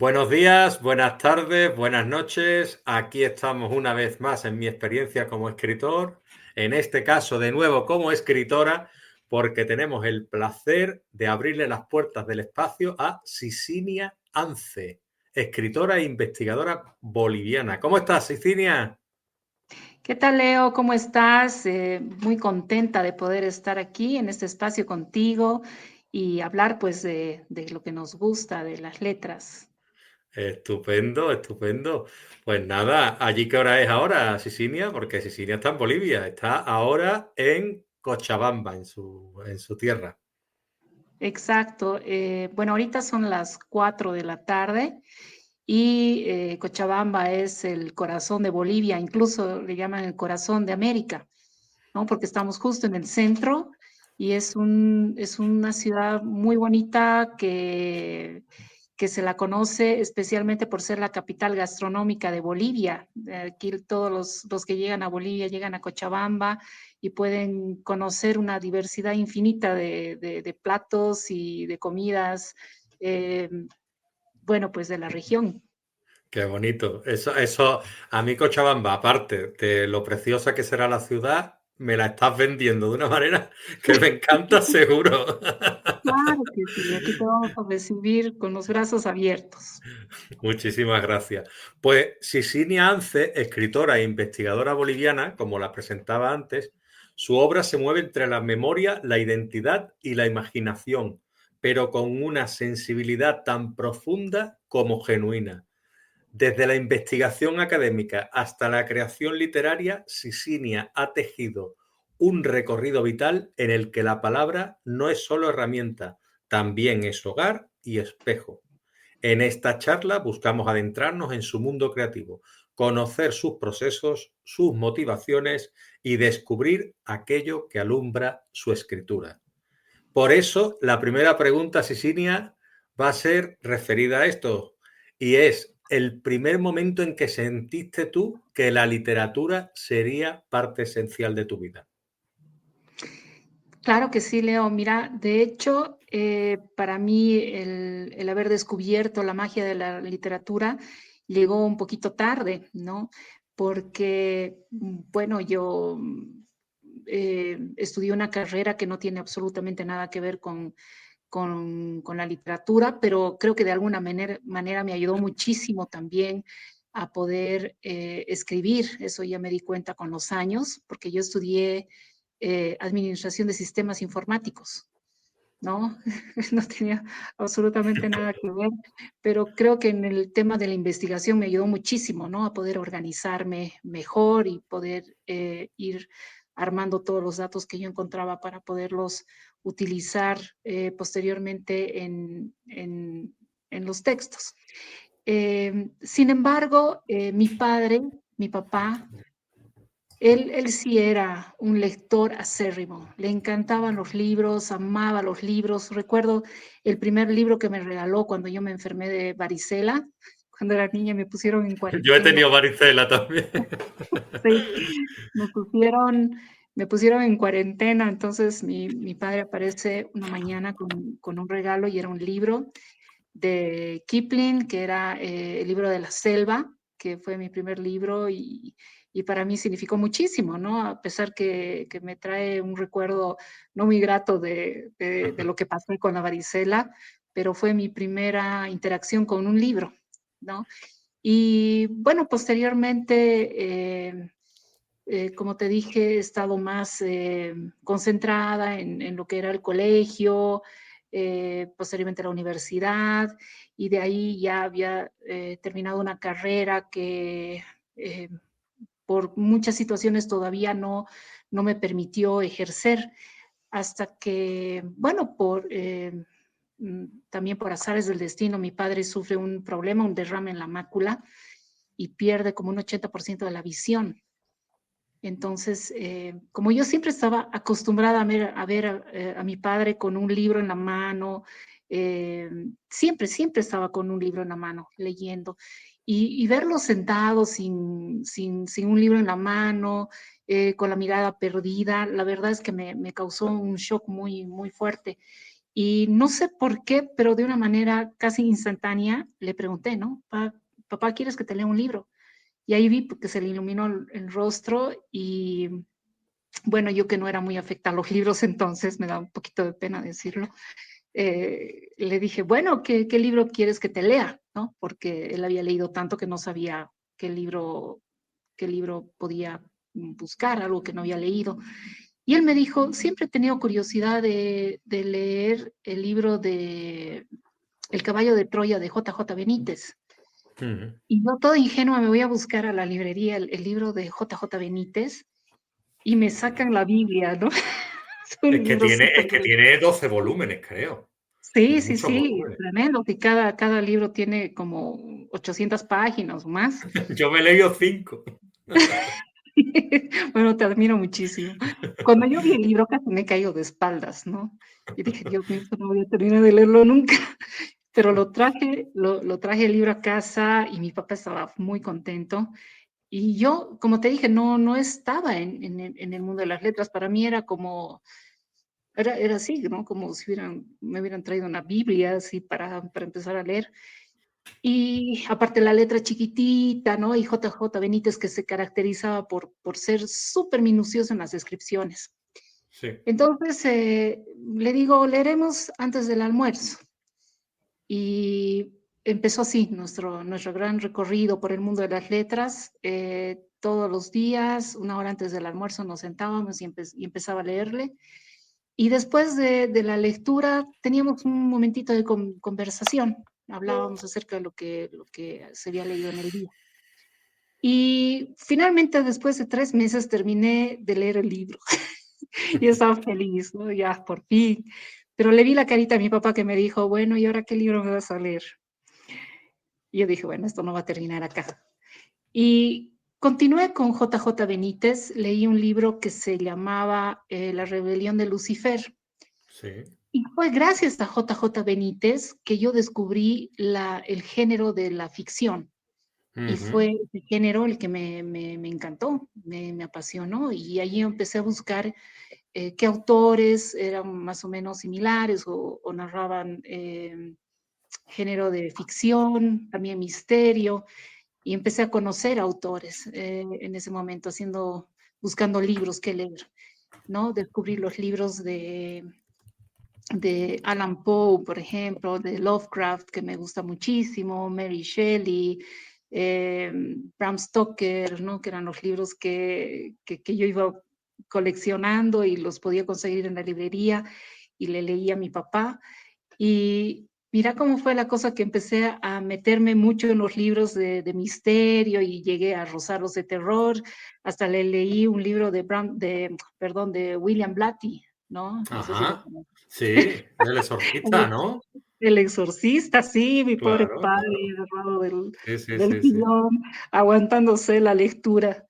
Buenos días, buenas tardes, buenas noches. Aquí estamos una vez más en mi experiencia como escritor, en este caso de nuevo como escritora, porque tenemos el placer de abrirle las puertas del espacio a Sicinia Ance, escritora e investigadora boliviana. ¿Cómo estás, Sicinia? ¿Qué tal, Leo? ¿Cómo estás? Muy contenta de poder estar aquí en este espacio contigo y hablar pues de lo que nos gusta, de las letras. Estupendo, estupendo. Pues nada, ¿allí qué hora es ahora, Sicinia? Porque Sicinia está en Bolivia, está ahora en Cochabamba, en su tierra. Exacto. Bueno, ahorita son las 4 de la tarde y Cochabamba es el corazón de Bolivia, incluso le llaman el corazón de América, ¿no? Porque estamos justo en el centro y es una ciudad muy bonita que se la conoce especialmente por ser la capital gastronómica de Bolivia. Aquí todos los que llegan a Bolivia llegan a Cochabamba y pueden conocer una diversidad infinita de platos y de comidas, eh, bueno, pues de la región. Qué bonito. Eso, a mí Cochabamba, aparte de lo preciosa que será la ciudad, me la estás vendiendo de una manera que me encanta seguro. Claro que sí, aquí te vamos a recibir con los brazos abiertos. Muchísimas gracias. Pues Sicilia Ance, escritora e investigadora boliviana, como la presentaba antes, su obra se mueve entre la memoria, la identidad y la imaginación, pero con una sensibilidad tan profunda como genuina. Desde la investigación académica hasta la creación literaria, Sicilia ha tejido un recorrido vital en el que la palabra no es solo herramienta, también es hogar y espejo. En esta charla buscamos adentrarnos en su mundo creativo, conocer sus procesos, sus motivaciones y descubrir aquello que alumbra su escritura. Por eso, la primera pregunta, Sicilia, va a ser referida a esto, y es el primer momento en que sentiste tú que la literatura sería parte esencial de tu vida. Claro que sí, Leo. Mira, de hecho, para mí el haber descubierto la magia de la literatura llegó un poquito tarde, ¿no? Porque, bueno, yo estudié una carrera que no tiene absolutamente nada que ver con la literatura, pero creo que de alguna manera me ayudó muchísimo también a poder escribir. Eso ya me di cuenta con los años, porque yo estudié administración de sistemas informáticos, ¿no? No tenía absolutamente nada que ver, pero creo que en el tema de la investigación me ayudó muchísimo, ¿no? A poder organizarme mejor y poder ir armando todos los datos que yo encontraba para poderlos utilizar posteriormente en los textos. Sin embargo, mi papá, él sí era un lector acérrimo, le encantaban los libros, amaba los libros. Recuerdo el primer libro que me regaló cuando yo me enfermé de varicela, cuando era niña me pusieron en Yo he cuarentena. tenido varicela también. Sí, me pusieron, me pusieron en cuarentena, entonces mi padre aparece una mañana con un regalo y era un libro de Kipling, que era el libro de la selva, que fue mi primer libro y para mí significó muchísimo, ¿no? A pesar que me trae un recuerdo no muy grato de lo que pasó con la varicela, pero fue mi primera interacción con un libro, ¿no? Y bueno, posteriormente, como te dije, he estado más concentrada en lo que era el colegio, posteriormente la universidad, y de ahí ya había terminado una carrera que eh, por muchas situaciones todavía no me permitió ejercer, hasta que, bueno, también por azares del destino, mi padre sufre un problema, un derrame en la mácula, y pierde como un 80% de la visión. Entonces, como yo siempre estaba acostumbrada a ver a mi padre con un libro en la mano, siempre estaba con un libro en la mano, leyendo. Y verlo sentado sin un libro en la mano, con la mirada perdida, la verdad es que me causó un shock muy fuerte. Y no sé por qué, pero de una manera casi instantánea le pregunté, ¿no? Papá, ¿quieres que te lea un libro? Y ahí vi que se le iluminó el rostro y bueno, yo que no era muy afecta a los libros entonces, me da un poquito de pena decirlo, le dije, bueno, ¿qué libro quieres que te lea? ¿No? Porque él había leído tanto que no sabía qué libro podía buscar, algo que no había leído. Y él me dijo, siempre he tenido curiosidad de leer el libro de El caballo de Troya de J.J. Benítez. Ujú. Y yo toda ingenua me voy a buscar a la librería el libro de J.J. Benítez y me sacan la Biblia, ¿no? Es un libro súper Es que grueso. tiene 12 volúmenes, creo. Sí, Tiene sí, muchos sí, volúmenes. tremendo, que cada libro tiene como 800 páginas o más. Yo me he leído 5. Bueno, te admiro muchísimo. Cuando yo vi el libro casi me caigo de espaldas, ¿no? Y dije, Dios mío, esto no voy a terminar de leerlo nunca. Pero lo traje el libro a casa y mi papá estaba muy contento. Y yo, como te dije, no estaba en el mundo de las letras. Para mí era como, era así, ¿no? Como si me hubieran traído una Biblia así para empezar a leer. Y aparte la letra chiquitita, ¿no? Y J.J. Benítez que se caracterizaba por ser súper minucioso en las descripciones. Sí. Entonces le digo, leeremos antes del almuerzo. Y empezó así nuestro gran recorrido por el mundo de las letras. Todos los días, una hora antes del almuerzo, nos sentábamos y empezaba a leerle. Y después de la lectura teníamos un momentito de conversación. Hablábamos acerca de lo que se había leído en el día. Y finalmente, después de 3 meses, terminé de leer el libro. Y estaba feliz, ¿no? Ya, por fin. Pero le vi la carita a mi papá que me dijo, bueno, ¿y ahora qué libro me vas a leer? Y yo dije, bueno, esto no va a terminar acá. Y continué con J.J. Benítez. Leí un libro que se llamaba La rebelión de Lucifer. Sí. Y fue gracias a J.J. Benítez que yo descubrí el género de la ficción. Y Ujú. fue ese género el que me encantó, me apasionó. Y allí empecé a buscar qué autores eran más o menos similares o narraban género de ficción, también misterio. Y empecé a conocer autores en ese momento, buscando libros que leer, ¿no? Descubrí los libros de Alan Poe, por ejemplo, de Lovecraft, que me gusta muchísimo, Mary Shelley, Bram Stoker, ¿no? Que eran los libros que yo iba coleccionando y los podía conseguir en la librería y le leía a mi papá. Y mira cómo fue la cosa que empecé a meterme mucho en los libros de misterio y llegué a rozarlos de terror. Hasta le leí un libro perdón, de William Blatty, ¿no? No sé si lo Ajá. conoces. Sí, del exorcista, ¿no? El exorcista, sí, mi pobre Claro. padre, agarrado Sí, sí, del sí, sí. sillón, aguantándose la lectura.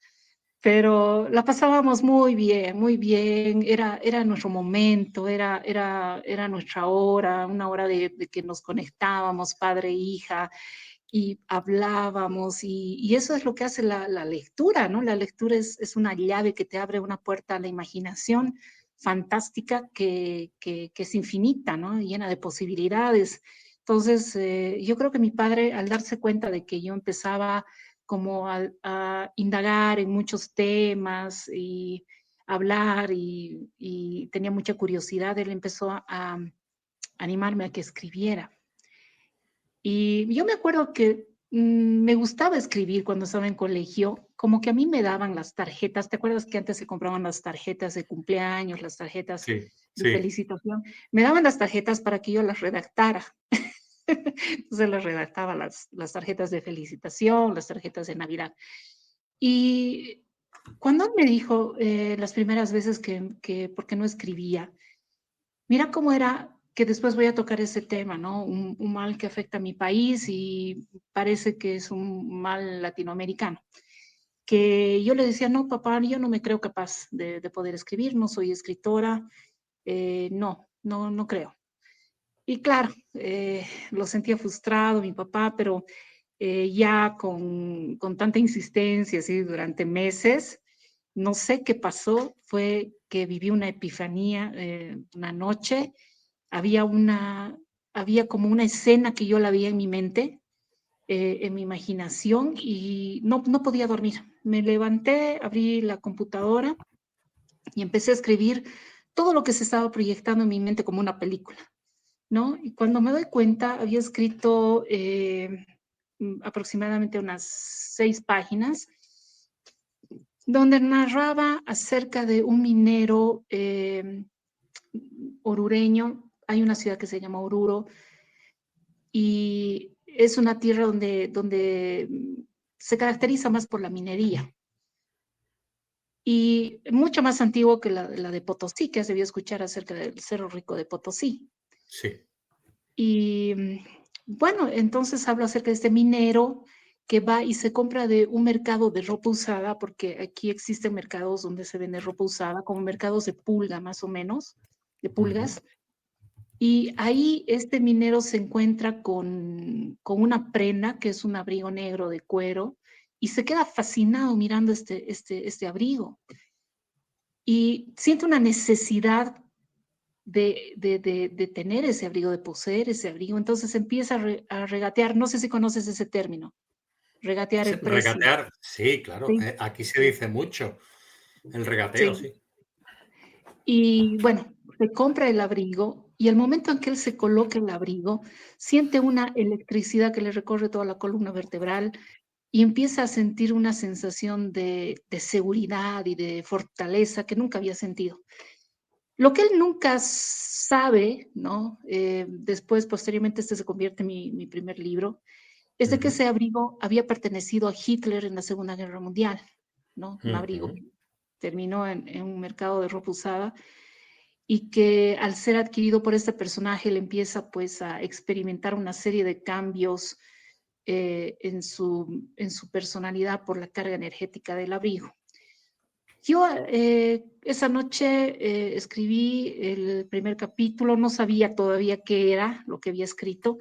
Pero la pasábamos muy bien, era nuestro momento, era nuestra hora, una hora de que nos conectábamos, padre e hija, y hablábamos, y eso es lo que hace la lectura, ¿no? La lectura es una llave que te abre una puerta a la imaginación fantástica que es infinita, ¿no? Llena de posibilidades. Entonces, yo creo que mi padre, al darse cuenta de que yo empezaba como a indagar en muchos temas y hablar y tenía mucha curiosidad, él empezó a animarme a que escribiera. Y yo me acuerdo que me gustaba escribir cuando estaba en colegio, como que a mí me daban las tarjetas. ¿Te acuerdas que antes se compraban las tarjetas de cumpleaños, las tarjetas Sí, de sí. felicitación? Me daban las tarjetas para que yo las redactara. Entonces las redactaba las tarjetas de felicitación, las tarjetas de Navidad. Y cuando él me dijo las primeras veces que por qué no escribía, mira cómo era que después voy a tocar ese tema, ¿no? Un mal que afecta a mi país y parece que es un mal latinoamericano. Que yo le decía, no, papá, yo no me creo capaz de poder escribir, no soy escritora, no creo. Y claro, lo sentía frustrado mi papá, pero ya con tanta insistencia, así durante meses, no sé qué pasó, fue que viví una epifanía una noche había había como una escena que yo la veía en mi mente, en mi imaginación, y no podía dormir. Me levanté, abrí la computadora y empecé a escribir todo lo que se estaba proyectando en mi mente como una película, ¿no? Y cuando me doy cuenta, había escrito aproximadamente unas 6 páginas donde narraba acerca de un minero orureño. Hay una ciudad que se llama Oruro y es una tierra donde se caracteriza más por la minería y mucho más antiguo que la de Potosí, que has debido escuchar acerca del Cerro Rico de Potosí. Sí. Y bueno, entonces hablo acerca de este minero que va y se compra de un mercado de ropa usada, porque aquí existen mercados donde se vende ropa usada, como mercados de pulga más o menos, de Ujú. pulgas. Y ahí este minero se encuentra con una prenda, que es un abrigo negro de cuero, y se queda fascinado mirando este abrigo. Y siente una necesidad de tener ese abrigo, de poseer ese abrigo. Entonces empieza a regatear, no sé si conoces ese término, regatear el precio. Regatear, sí, claro. Sí, Aquí se dice mucho el regateo, sí. sí. Y bueno, se compra el abrigo y al momento en que él se coloca el abrigo, siente una electricidad que le recorre toda la columna vertebral y empieza a sentir una sensación de seguridad y de fortaleza que nunca había sentido. Lo que él nunca sabe, ¿no? Después, posteriormente, este se convierte en mi primer libro, es de que Ujú, ese abrigo había pertenecido a Hitler en la Segunda Guerra Mundial, ¿no? Un abrigo ujú. que terminó en un mercado de ropa usada y que al ser adquirido por este personaje, él empieza pues a experimentar una serie de cambios en su personalidad por la carga energética del abrigo. Yo esa noche escribí el primer capítulo, no sabía todavía qué era lo que había escrito.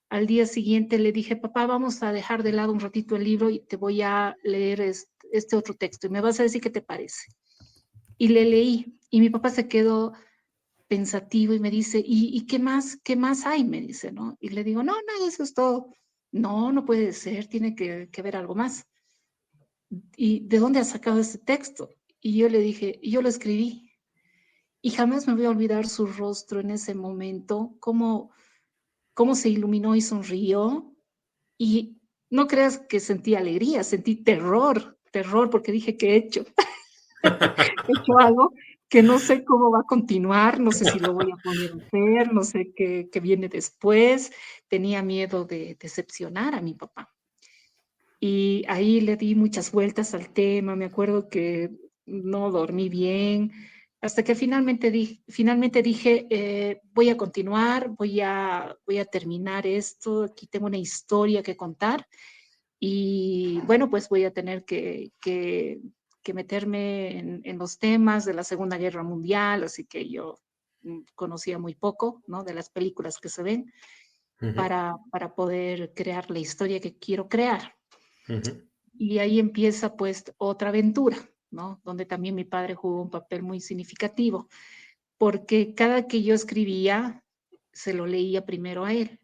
Al día siguiente le dije, papá, vamos a dejar de lado un ratito el libro y te voy a leer este otro texto y me vas a decir qué te parece. Y le leí y mi papá se quedó pensativo y me dice, ¿y qué más hay? Me dice, ¿no? Y le digo, no, no, eso es todo. No, no puede ser, tiene que haber algo más. ¿Y de dónde has sacado este texto? Y yo le dije, yo lo escribí. Y jamás me voy a olvidar su rostro en ese momento, cómo se iluminó y sonrió. Y no creas que sentí alegría, sentí terror, porque dije, ¿qué he hecho? He hecho algo que no sé cómo va a continuar, no sé si lo voy a poder hacer, no sé qué viene después. Tenía miedo de decepcionar a mi papá. Y ahí le di muchas vueltas al tema, me acuerdo que no dormí bien, hasta que finalmente dije, voy a continuar, voy a terminar esto, aquí tengo una historia que contar y bueno, pues voy a tener que meterme en los temas de la Segunda Guerra Mundial, así que yo conocía muy poco, ¿no? De las películas que se ven Ujú, para poder crear la historia que quiero crear. ujú. Y ahí empieza pues otra aventura, ¿no? Donde también mi padre jugó un papel muy significativo, porque cada que yo escribía, se lo leía primero a él.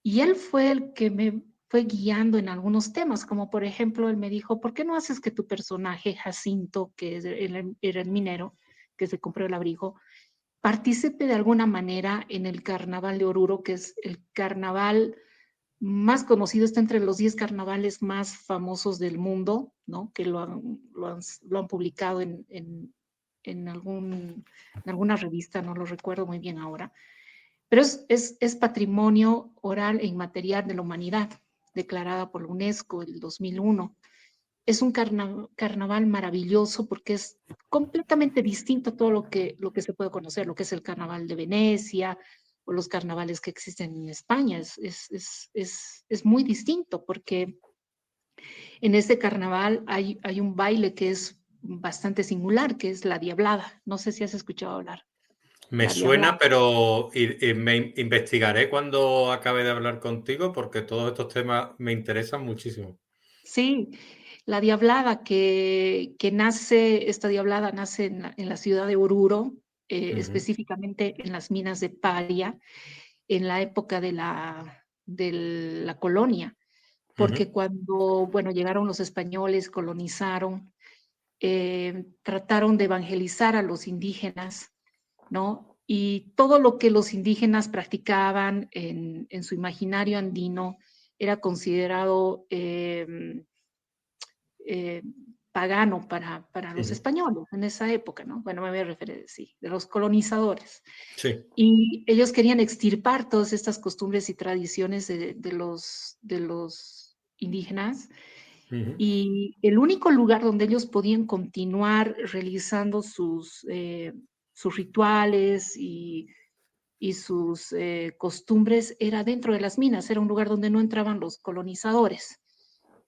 Y él fue el que me fue guiando en algunos temas, como por ejemplo, él me dijo, ¿por qué no haces que tu personaje, Jacinto, era el minero, que se compró el abrigo, participe de alguna manera en el carnaval de Oruro, que es el carnaval más conocido, está entre los 10 carnavales más famosos del mundo, ¿no? Que lo han publicado en, en alguna revista, no lo recuerdo muy bien ahora, pero es patrimonio oral e inmaterial de la humanidad, declarada por la UNESCO en el 2001. Es un carnaval maravilloso porque es completamente distinto a todo lo que se puede conocer, lo que es el carnaval de Venecia o los carnavales que existen en España. Es muy distinto porque en este carnaval hay un baile que es bastante singular, que es la diablada. No sé si has escuchado hablar. Me La diablada. suena, pero me investigaré cuando acabe de hablar contigo porque todos estos temas me interesan muchísimo. Sí, la diablada esta diablada nace en la ciudad de Oruro, específicamente en las minas de Paria, en la época de la colonia, porque cuando, bueno, llegaron los españoles, colonizaron, trataron de evangelizar a los indígenas, ¿no? Y todo lo que los indígenas practicaban en su imaginario andino era considerado eh, pagano para los españoles en esa época, ¿no? Bueno, me voy a referir, sí, de los colonizadores. Sí. Y ellos querían extirpar todas estas costumbres y tradiciones de los indígenas. Y el único lugar donde ellos podían continuar realizando sus rituales y sus costumbres era dentro de las minas, era un lugar donde no entraban los colonizadores,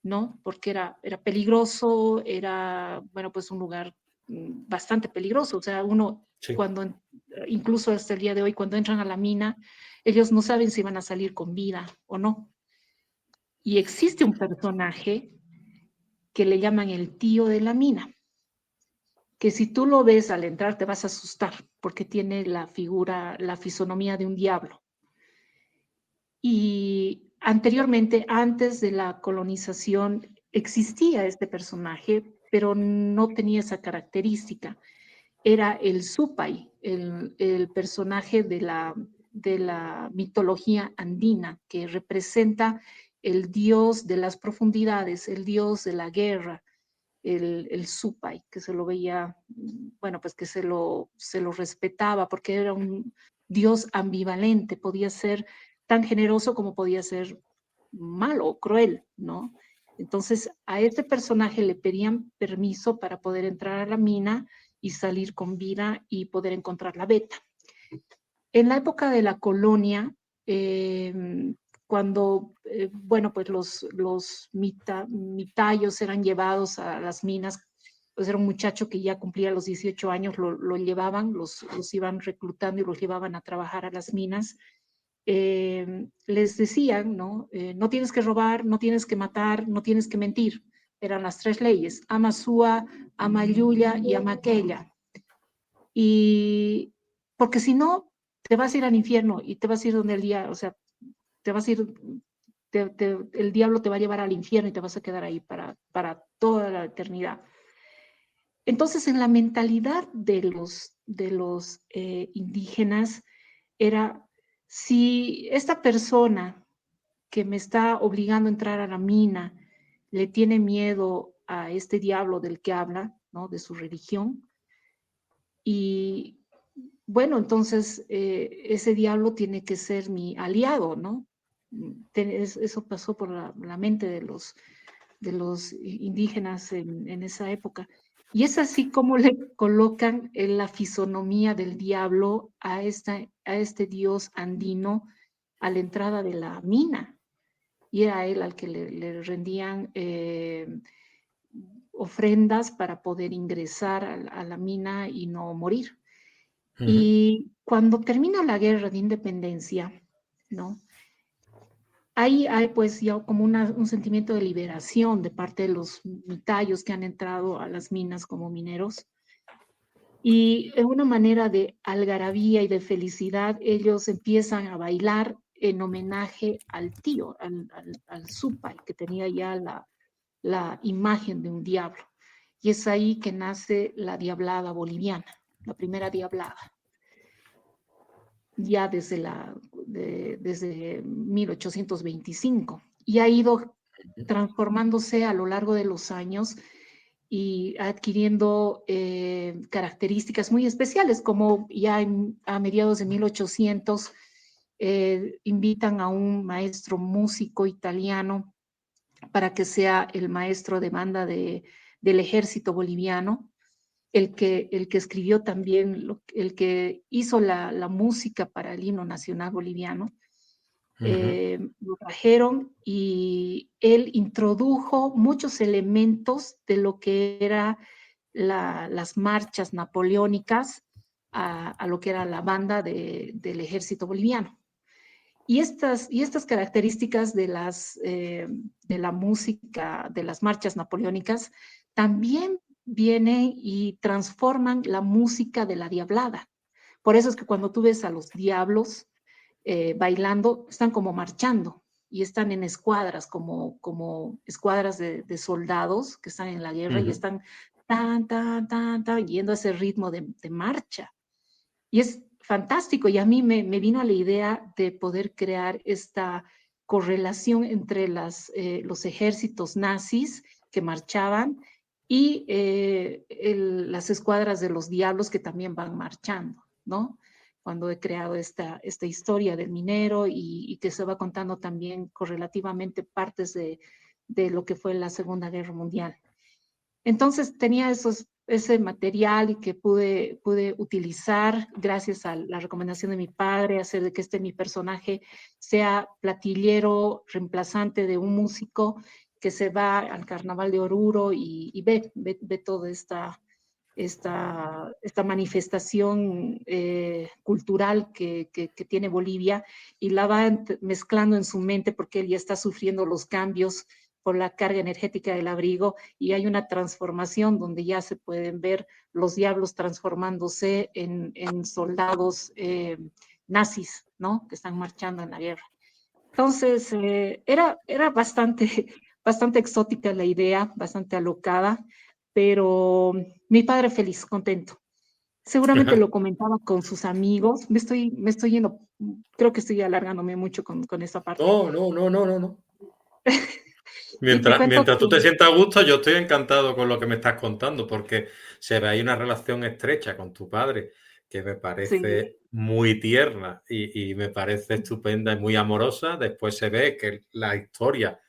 ¿no? Porque era peligroso, era, bueno, pues un lugar bastante peligroso. O sea, uno Sí. cuando, incluso hasta el día de hoy, cuando entran a la mina, ellos no saben si van a salir con vida o no. Y existe un personaje que le llaman el tío de la mina, que si tú lo ves al entrar te vas a asustar porque tiene la figura, la fisonomía de un diablo. Y anteriormente, antes de la colonización, existía este personaje, pero no tenía esa característica. Era el Supay, el personaje de la mitología andina, que representa el dios de las profundidades, el dios de la guerra, el Supay, que se lo veía, bueno, pues que se lo respetaba porque era un dios ambivalente, podía ser tan generoso como podía ser malo, cruel, ¿no? Entonces a este personaje le pedían permiso para poder entrar a la mina y salir con vida y poder encontrar la beta. En la época de la colonia, cuando, bueno, pues los mitayos eran llevados a las minas, pues era un muchacho que ya cumplía los 18 años, lo llevaban, los iban reclutando y los llevaban a trabajar a las minas. Les decían, ¿no? No tienes que robar, no tienes que matar, no tienes que mentir. Eran las tres leyes, Amasúa, Amayuya y Amaquella. Y porque si no, te vas a ir al infierno y te vas a ir donde el día, o sea, te vas a ir, el diablo te va a llevar al infierno y te vas a quedar ahí para toda la eternidad. Entonces, en la mentalidad de los indígenas era, si esta persona que me está obligando a entrar a la mina le tiene miedo a este diablo del que habla, ¿no? De su religión, y bueno, entonces ese diablo tiene que ser mi aliado, ¿no? Eso pasó por la mente de los indígenas en esa época. Y es así como le colocan en la fisonomía del diablo a este dios andino a la entrada de la mina. Y era él al que le rendían ofrendas para poder ingresar a la mina y no morir. Y cuando termina la guerra de independencia, ¿no? Ahí hay pues ya como un sentimiento de liberación de parte de los mitayos que han entrado a las minas como mineros. Y en una manera de algarabía y de felicidad, ellos empiezan a bailar en homenaje al tío, al Supay, que tenía ya la imagen de un diablo. Y es ahí que nace la diablada boliviana, la primera diablada, ya desde 1825. Y ha ido transformándose a lo largo de los años y adquiriendo características muy especiales, como ya a mediados de 1800 invitan a un maestro músico italiano para que sea el maestro de banda del ejército boliviano, el que escribió también, el que hizo la música para el himno nacional boliviano. Lo trajeron y él introdujo muchos elementos de lo que era las marchas napoleónicas a lo que era la banda del ejército boliviano. Y estas características de la música, de las marchas napoleónicas, también vienen y transforman la música de la diablada. Por eso es que cuando tú ves a los diablos bailando, están como marchando y están en escuadras, como escuadras de soldados que están en la guerra y están tan, yendo a ese ritmo de marcha. Y es fantástico y a mí me vino a la idea de poder crear esta correlación entre los ejércitos nazis que marchaban y las escuadras de los diablos que también van marchando, ¿no? Cuando he creado esta historia del minero y que se va contando también correlativamente partes de lo que fue la Segunda Guerra Mundial. Entonces tenía ese material y que pude utilizar gracias a la recomendación de mi padre, hacer de que mi personaje sea platillero, reemplazante de un músico que se va al carnaval de Oruro y ve toda esta manifestación cultural que tiene Bolivia y la va mezclando en su mente porque él ya está sufriendo los cambios por la carga energética del abrigo y hay una transformación donde ya se pueden ver los diablos transformándose en soldados nazis, ¿no? Que están marchando en la guerra. Entonces, era bastante exótica la idea, bastante alocada, pero mi padre feliz, contento. Seguramente lo comentaba con sus amigos. Me estoy yendo, creo que estoy alargándome mucho con esa parte. No, no, no, no, no, no. Y te cuento Mientras que tú te sientas a gusto, yo estoy encantado con lo que me estás contando, porque se ve ahí una relación estrecha con tu padre, que me sí, parece muy tierna y me parece estupenda y muy amorosa. Después se ve que la historia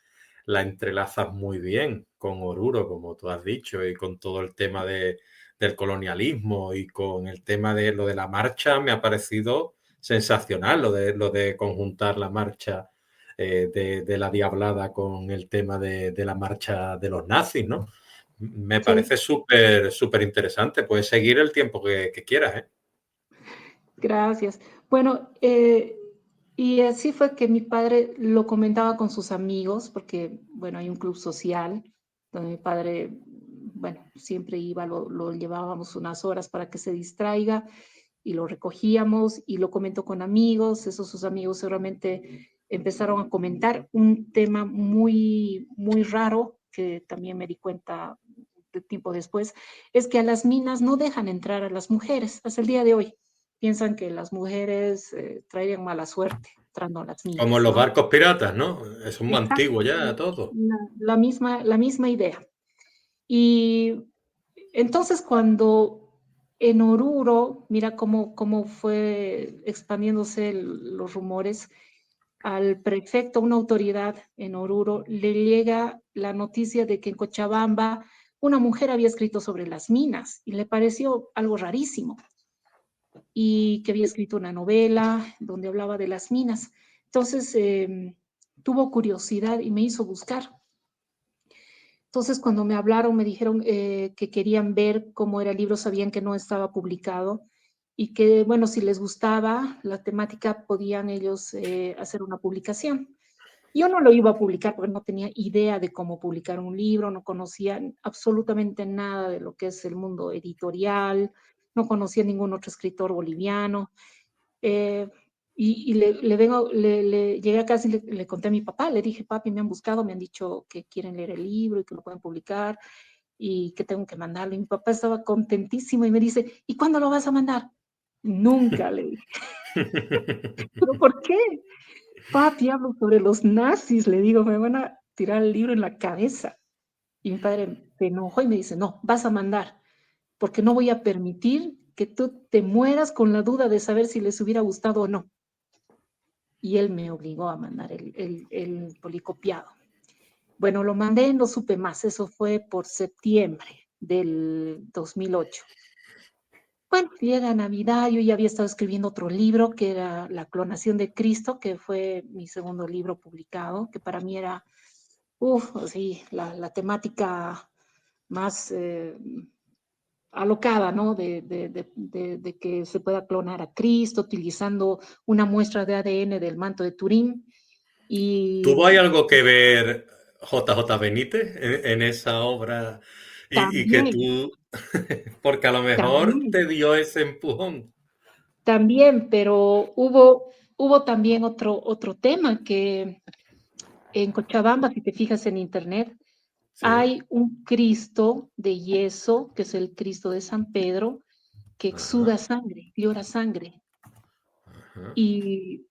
la entrelazas muy bien con Oruro, como tú has dicho, y con todo el tema del colonialismo y con el tema de lo de la marcha, me ha parecido sensacional lo de conjuntar la marcha de la Diablada con el tema de la marcha de los nazis, ¿no? Me sí, parece súper interesante. Puedes seguir el tiempo que quieras, ¿eh? gracias. Bueno, y así fue que mi padre lo comentaba con sus amigos, porque, bueno, hay un club social donde mi padre, bueno, siempre iba, lo llevábamos unas horas para que se distraiga y lo recogíamos y lo comentó con amigos. Esos sus amigos seguramente empezaron a comentar un tema muy raro que también me di cuenta de tiempo después, es que a las minas no dejan entrar a las mujeres hasta el día de hoy. Piensan que las mujeres traerían mala suerte entrando a las Como en minas, los ¿no? barcos piratas, ¿no? Es un Exacto, antiguo ya todo. la misma idea. Y entonces cuando en Oruro, mira cómo fue expandiéndose los rumores, al prefecto, una autoridad en Oruro, le llega la noticia de que en Cochabamba una mujer había escrito sobre las minas y le pareció algo rarísimo y que había escrito una novela donde hablaba de las minas. Entonces tuvo curiosidad y me hizo buscar. Entonces, cuando me hablaron, me dijeron que querían ver cómo era el libro, sabían que no estaba publicado y que, bueno, si les gustaba la temática, podían ellos hacer una publicación. Yo no lo iba a publicar porque no tenía idea de cómo publicar un libro, no conocía absolutamente nada de lo que es el mundo editorial, no conocía ningún otro escritor boliviano. Eh, y llegué a casa y le conté a mi papá, le dije, papi, me han buscado, me han dicho que quieren leer el libro y que lo pueden publicar y que tengo que mandarlo. Y mi papá estaba contentísimo y me dice, ¿y cuándo lo vas a mandar? Nunca, le dije. ¿Pero por qué? Papi, hablo sobre los nazis, le digo, me van a tirar el libro en la cabeza. Y mi padre se enojó y me dice, no, vas a mandar, porque no voy a permitir que tú te mueras con la duda de saber si les hubiera gustado o no. Y él me obligó a mandar el policopiado. Bueno, lo mandé, no supe más, eso fue por septiembre del 2008. Bueno, llega Navidad, yo ya había estado escribiendo otro libro que era La clonación de Cristo, que fue mi segundo libro publicado, que para mí era, sí, la temática más alocada, ¿no? De que se pueda clonar a Cristo utilizando una muestra de ADN del manto de Turín. ¿Tuvo hay Y algo que ver JJ Benítez en esa obra y que también, tú, porque a lo mejor también, te dio ese empujón? también, pero hubo también otro tema que en Cochabamba, si te fijas en internet, Sí. hay un Cristo de yeso, que es el Cristo de San Pedro, que Ajá. exuda sangre, llora sangre. Ajá. Y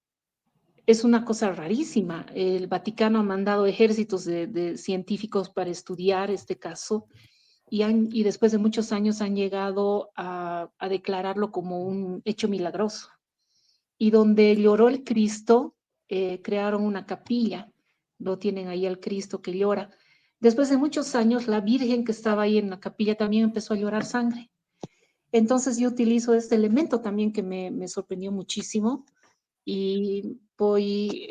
es una cosa rarísima. El Vaticano ha mandado ejércitos de científicos para estudiar este caso y después de muchos años han llegado a declararlo como un hecho milagroso. Y donde lloró el Cristo, crearon una capilla, lo tienen ahí al Cristo que llora. Después de muchos años, la Virgen que estaba ahí en la capilla también empezó a llorar sangre. Entonces yo utilizo este elemento también que me sorprendió muchísimo y voy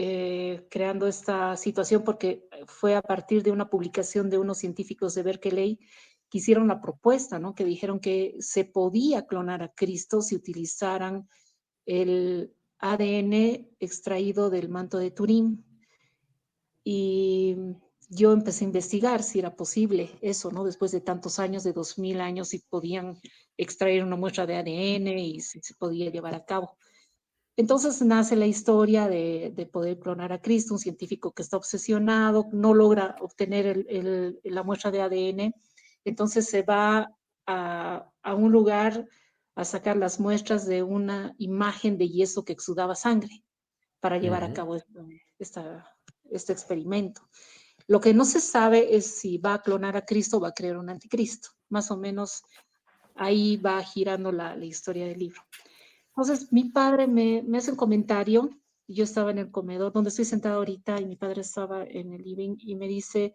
creando esta situación porque fue a partir de una publicación de unos científicos de Berkeley que hicieron la propuesta, ¿no? Que dijeron que se podía clonar a Cristo si utilizaran el ADN extraído del manto de Turín. Y yo empecé a investigar si era posible eso, ¿no? Después de tantos años, de 2000 años, si podían extraer una muestra de ADN y si se podía llevar a cabo. Entonces nace la historia de poder clonar a Cristo, un científico que está obsesionado, no logra obtener la muestra de ADN, entonces se va a un lugar a sacar las muestras de una imagen de yeso que exudaba sangre para llevar a Ujú. cabo este experimento. Lo que no se sabe es si va a clonar a Cristo o va a crear un anticristo. Más o menos ahí va girando la historia del libro. Entonces, mi padre me hace un comentario. Yo estaba en el comedor donde estoy sentada ahorita y mi padre estaba en el living y me dice,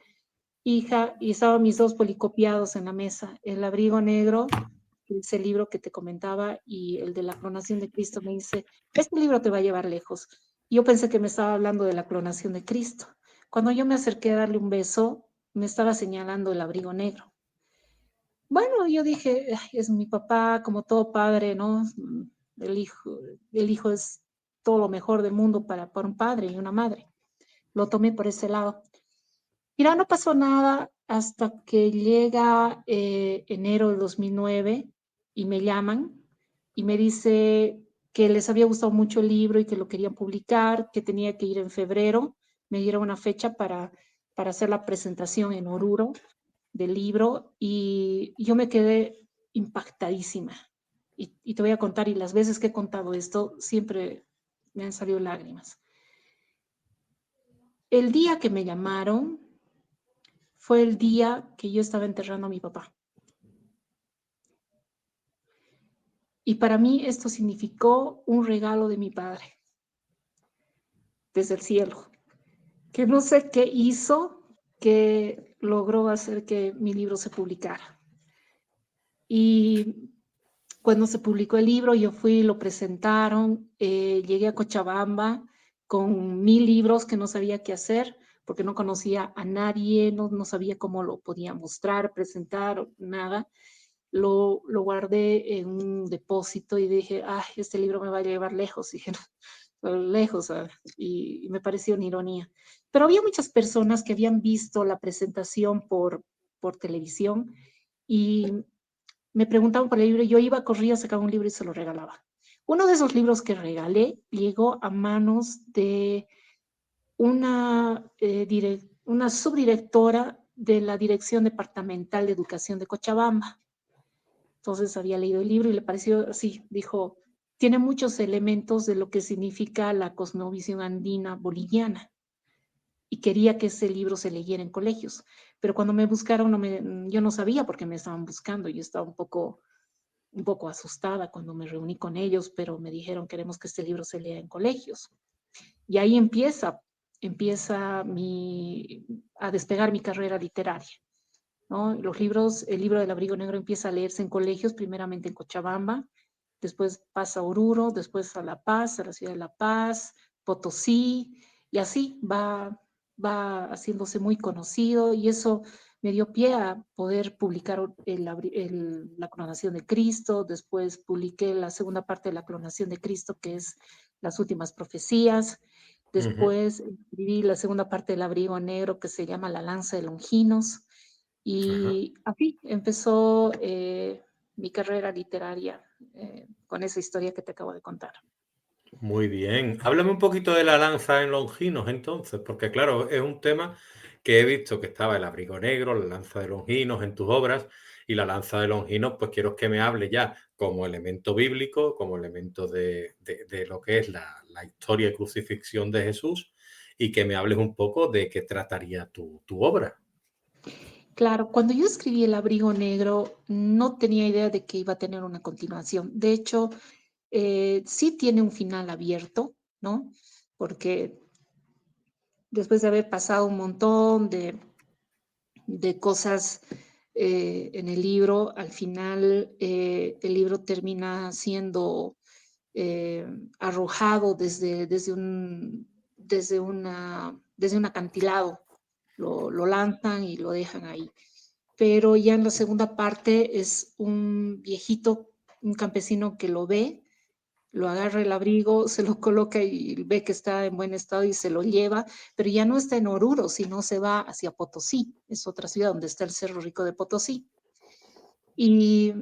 hija, y estaban mis dos policopiados en la mesa, El abrigo negro, que es el libro que te comentaba, y el de la clonación de Cristo. Me dice, este libro te va a llevar lejos. Yo pensé que me estaba hablando de la clonación de Cristo. Cuando yo me acerqué a darle un beso, me estaba señalando el abrigo negro. Bueno, yo dije, "Ay, es mi papá, como todo padre, ¿no? El hijo, el hijo es todo lo mejor del mundo para un padre y una madre. Lo tomé por ese lado. Mira, no pasó nada hasta que llega enero del 2009 y me llaman y me dice que les había gustado mucho el libro y que lo querían publicar, que tenía que ir en febrero. Me dieron una fecha para hacer la presentación en Oruro del libro y yo me quedé impactadísima. Y te voy a contar, y las veces que he contado esto, siempre me han salido lágrimas. El día que me llamaron fue el día que yo estaba enterrando a mi papá. Y para mí esto significó un regalo de mi padre desde el cielo, que no sé qué hizo, que logró hacer que mi libro se publicara. Y cuando se publicó el libro, yo fui, lo presentaron, llegué a Cochabamba con 1000 libros que no sabía qué hacer porque no conocía a nadie, no sabía cómo lo podía mostrar, presentar, nada. Lo guardé en un depósito y dije, ah, este libro me va a llevar lejos, dije, lejos, y me pareció una ironía. Pero había muchas personas que habían visto la presentación por televisión y me preguntaban por el libro, yo iba, corría, sacaba un libro y se lo regalaba. Uno de esos libros que regalé llegó a manos de una subdirectora de la Dirección Departamental de Educación de Cochabamba. Entonces había leído el libro y le pareció así, dijo, tiene muchos elementos de lo que significa la cosmovisión andina boliviana y quería que ese libro se leyera en colegios. Pero cuando me buscaron, yo no sabía por qué me estaban buscando, yo estaba un poco asustada cuando me reuní con ellos, pero me dijeron, queremos que este libro se lea en colegios. Y ahí empieza a despegar mi carrera literaria, ¿no? El libro del Abrigo Negro empieza a leerse en colegios, primeramente en Cochabamba, después pasa a Oruro, después a La Paz, a la ciudad de La Paz, Potosí, y así va haciéndose muy conocido y eso me dio pie a poder publicar la clonación de Cristo, después publiqué la segunda parte de la clonación de Cristo, que es las últimas profecías, Ujú. después escribí la segunda parte del Abrigo Negro, que se llama La lanza de Longinos, Ajá. y así empezó mi carrera literaria con esa historia que te acabo de contar. Muy bien. Háblame un poquito de la lanza en Longinos, entonces, porque claro, es un tema que he visto que estaba el abrigo negro, la lanza de Longinos en tus obras, y la lanza de Longinos, pues quiero que me hable ya como elemento bíblico, como elemento de lo que es la historia y crucifixión de Jesús, y que me hables un poco de qué trataría tu obra. Claro, cuando yo escribí El abrigo negro, no tenía idea de que iba a tener una continuación. De hecho, sí tiene un final abierto, ¿no? Porque después de haber pasado un montón de cosas en el libro, al final el libro termina siendo arrojado desde un acantilado. Lo lanzan y lo dejan ahí. Pero ya en la segunda parte es un viejito, un campesino que lo ve, lo agarra el abrigo, se lo coloca y ve que está en buen estado y se lo lleva, pero ya no está en Oruro, sino se va hacia Potosí, es otra ciudad donde está el Cerro Rico de Potosí. Y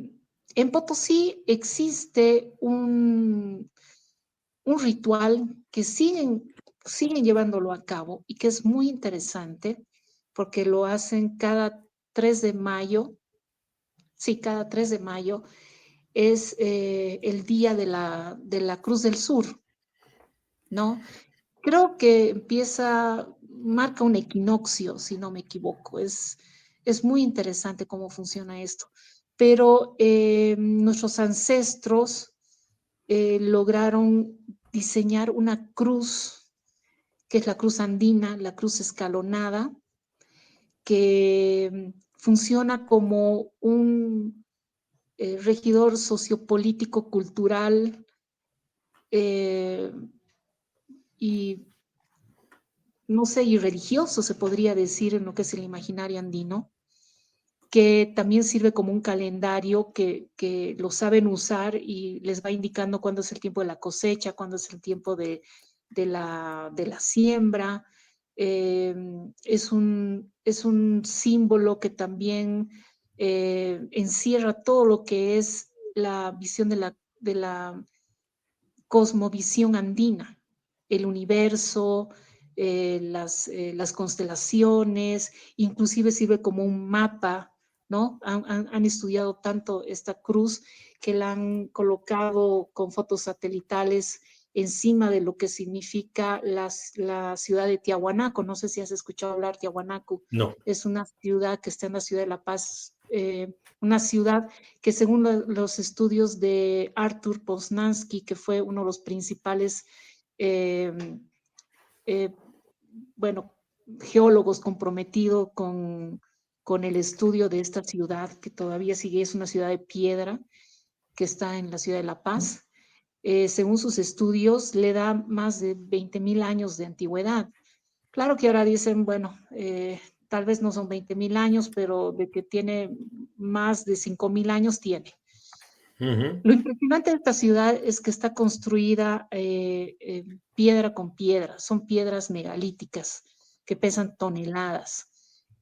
en Potosí existe un ritual que siguen llevándolo a cabo y que es muy interesante porque lo hacen cada 3 de mayo. Sí, cada 3 de mayo es el día de la Cruz del Sur, ¿no? Creo que marca un equinoccio, si no me equivoco. Es muy interesante cómo funciona esto. Pero nuestros ancestros lograron diseñar una cruz, que es la cruz andina, la cruz escalonada, que funciona como un regidor sociopolítico, cultural eh, y, no sé, y religioso, se podría decir, en lo que es el imaginario andino, que también sirve como un calendario que lo saben usar y les va indicando cuándo es el tiempo de la cosecha, cuándo es el tiempo de la siembra. Eh, es un símbolo que también encierra todo lo que es la visión de la cosmovisión andina, el universo, las constelaciones, inclusive sirve como un mapa, ¿no? Han estudiado tanto esta cruz que la han colocado con fotos satelitales encima de lo que significa la ciudad de Tiahuanaco. No sé si has escuchado hablar de Tiahuanaco. No. Es una ciudad que está en la ciudad de La Paz, una ciudad que según los estudios de Arthur Poznansky, que fue uno de los principales, eh, eh, bueno, geólogos comprometido con el estudio de esta ciudad, que todavía sigue, es una ciudad de piedra, que está en la ciudad de La Paz. Según sus estudios, le da más de 20.000 años de antigüedad. Claro que ahora dicen, bueno, tal vez no son 20.000 años, pero de que tiene más de 5.000 años tiene. Uh-huh. Lo impresionante de esta ciudad es que está construida piedra con piedra, son piedras megalíticas que pesan toneladas,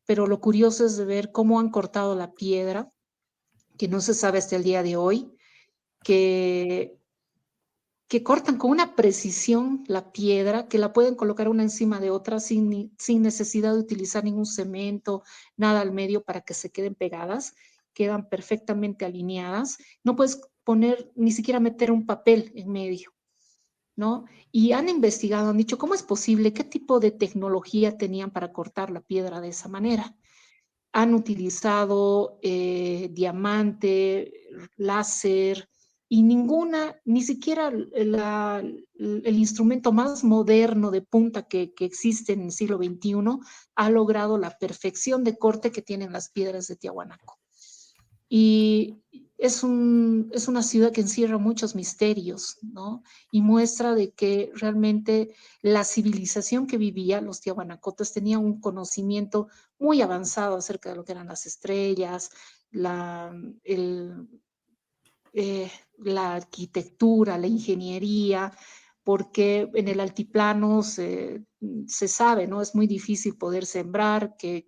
pero lo curioso es de ver cómo han cortado la piedra, que no se sabe hasta el día de hoy, que que cortan con una precisión la piedra, que la pueden colocar una encima de otra sin necesidad de utilizar ningún cemento, nada al medio para que se queden pegadas, quedan perfectamente alineadas. No puedes poner, ni siquiera meter un papel en medio, ¿no? Y han investigado, han dicho, ¿cómo es posible? ¿Qué tipo de tecnología tenían para cortar la piedra de esa manera? Han utilizado diamante, láser, y ni siquiera el instrumento más moderno de punta que existe en el siglo XXI ha logrado la perfección de corte que tienen las piedras de Tiahuanaco. Y es una ciudad que encierra muchos misterios, ¿no? Y muestra de que realmente la civilización que vivía, los tiahuanacotas, tenía un conocimiento muy avanzado acerca de lo que eran las estrellas, la, el, la arquitectura, la ingeniería, porque en el altiplano se sabe, ¿no? Es muy difícil poder sembrar, que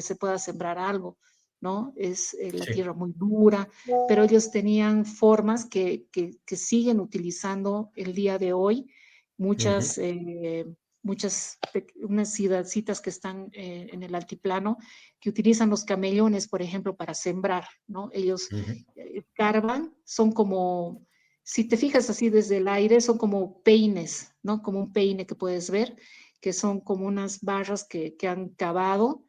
se pueda sembrar algo. ¿no? Es la tierra muy dura, pero ellos tenían formas que siguen utilizando el día de hoy. Muchas, unas ciudadcitas que están en el altiplano que utilizan los camellones, por ejemplo, para sembrar, ¿no? Ellos carvan, son como, si te fijas así desde el aire, son como peines, ¿no? Como un peine que puedes ver, que son como unas barras que han cavado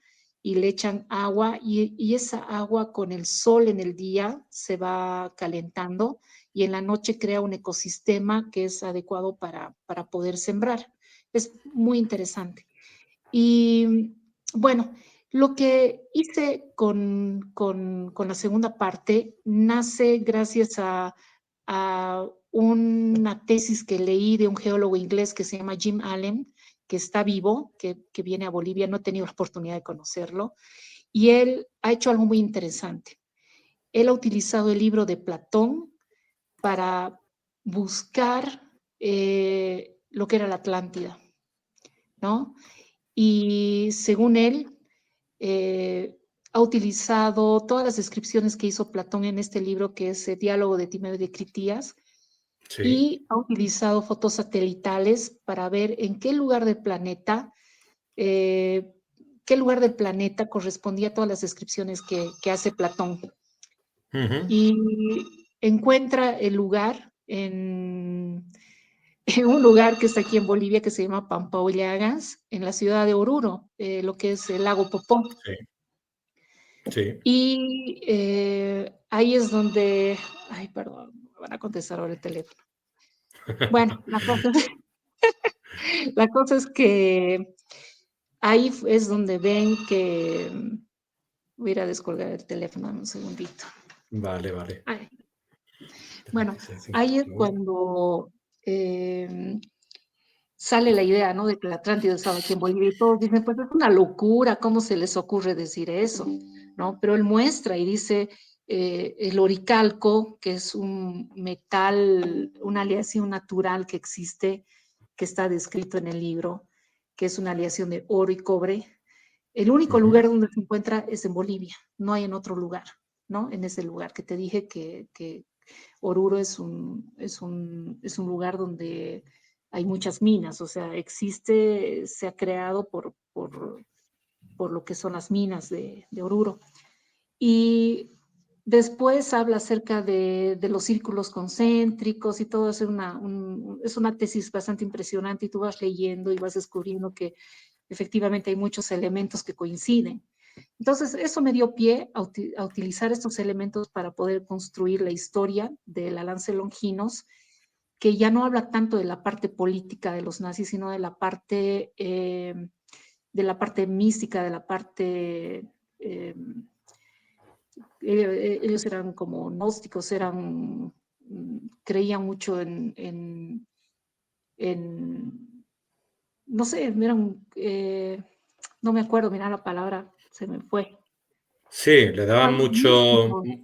y le echan agua y esa agua con el sol en el día se va calentando y en la noche crea un ecosistema que es adecuado para poder sembrar. Es muy interesante. Y bueno, lo que hice con la segunda parte nace gracias a una tesis que leí de un geólogo inglés que se llama Jim Allen, que está vivo, que viene a Bolivia, no he tenido la oportunidad de conocerlo, y él ha hecho algo muy interesante. Él ha utilizado el libro de Platón para buscar lo que era la Atlántida, ¿no? Y según él, ha utilizado todas las descripciones que hizo Platón en este libro, que es el Diálogo de Timeo de Critías, Sí. y ha utilizado fotos satelitales para ver en eh, qué lugar del planeta correspondía a todas las descripciones que hace Platón. Y encuentra el lugar en un lugar que está aquí en Bolivia que se llama Pampaollagas, en la ciudad de Oruro, lo que es el lago Popó. Sí. Sí. Y ahí es donde, ay, perdón, me van a contestar ahora el teléfono. Bueno, la cosa es que ahí es donde ven que, voy a ir a descolgar el teléfono, dame un segundito. Vale, vale. Ay, bueno, 36, ahí es 51. cuando sale la idea, ¿no? De que la Atlántida estaba aquí en Bolivia y todos dicen, pues es una locura, ¿cómo se les ocurre decir eso? ¿No? Pero él muestra y dice, el oricalco, que es un metal, una aleación natural que existe, que está descrito en el libro, que es una aleación de oro y cobre. El único lugar donde se encuentra es en Bolivia, no hay en otro lugar, ¿no? En ese lugar que te dije que Oruro es un lugar donde hay muchas minas, o sea, existe, se ha creado por lo que son las minas de Oruro. Y después habla acerca de los círculos concéntricos y todo, es una tesis bastante impresionante y tú vas leyendo y vas descubriendo que efectivamente hay muchos elementos que coinciden. Entonces, eso me dio pie a utilizar estos elementos para poder construir la historia de la Lance Longinos, que ya no habla tanto de la parte política de los nazis, sino de la parte mística, de la parte... ellos eran como gnósticos, creían mucho en no sé, eran, no me acuerdo, mira la palabra, se me fue. Sí, le daban mucho, Místico. Sí,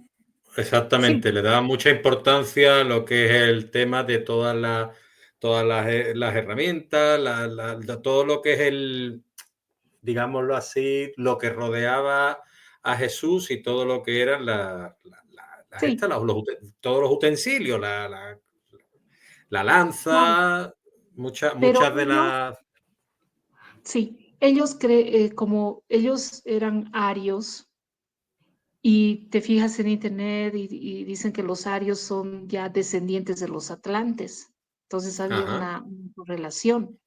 exactamente, le daban mucha importancia a lo que es el tema de todas las herramientas, todo lo que es digámoslo así, lo que rodeaba a Jesús y todo lo que eran sí, todos los utensilios, la claro. lanza, Pero muchas de ellos, las... sí, como ellos eran arios, y te fijas en internet y dicen que los arios son ya descendientes de los atlantes. Entonces había Ajá, una relación.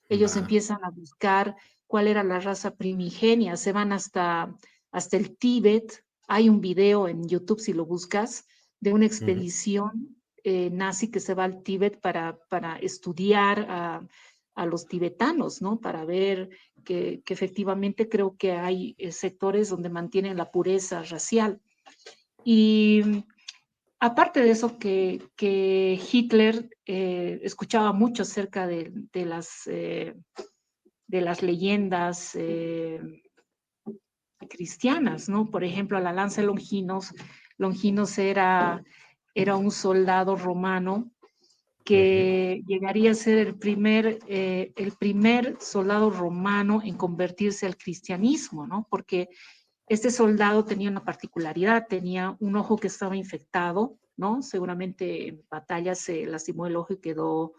Ellos va. empiezan a buscar cuál era la raza primigenia, se van hasta el Tíbet. Hay un video en YouTube, si lo buscas, de una Ujú. expedición nazi que se va al Tíbet para estudiar a los tibetanos, ¿no? Para ver que efectivamente creo que hay sectores donde mantienen la pureza racial. Y aparte de eso, que Hitler escuchaba mucho acerca de las leyendas cristianas, ¿no? Por ejemplo, a la lanza de Longinos. Longinos era un soldado romano Ujú. que llegaría a ser el primer soldado romano en convertirse al cristianismo, ¿no? Porque Este soldado tenía una particularidad, tenía un ojo que estaba infectado, ¿no? Seguramente en batalla se lastimó el ojo y quedó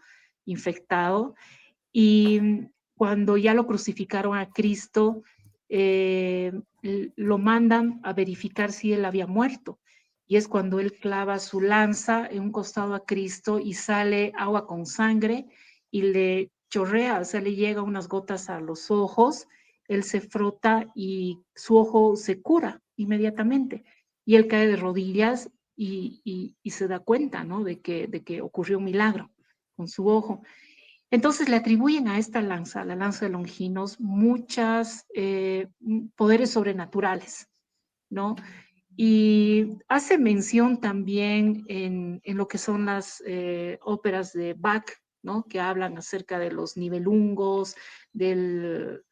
infectado. Y cuando ya lo crucificaron a Cristo, lo mandan a verificar si él había muerto. Y es cuando él clava su lanza en un costado a Cristo y sale agua con sangre y le chorrea, o sea, le llega unas gotas a los ojos, él se frota y su ojo se cura inmediatamente. Y él cae de rodillas y se da cuenta, ¿no? De que ocurrió un milagro con su ojo. Entonces le atribuyen a esta lanza, la lanza de Longinos, muchos poderes sobrenaturales, ¿no? Y hace mención también en lo que son las óperas de Bach, ¿no? Que hablan acerca de los nivelungos, del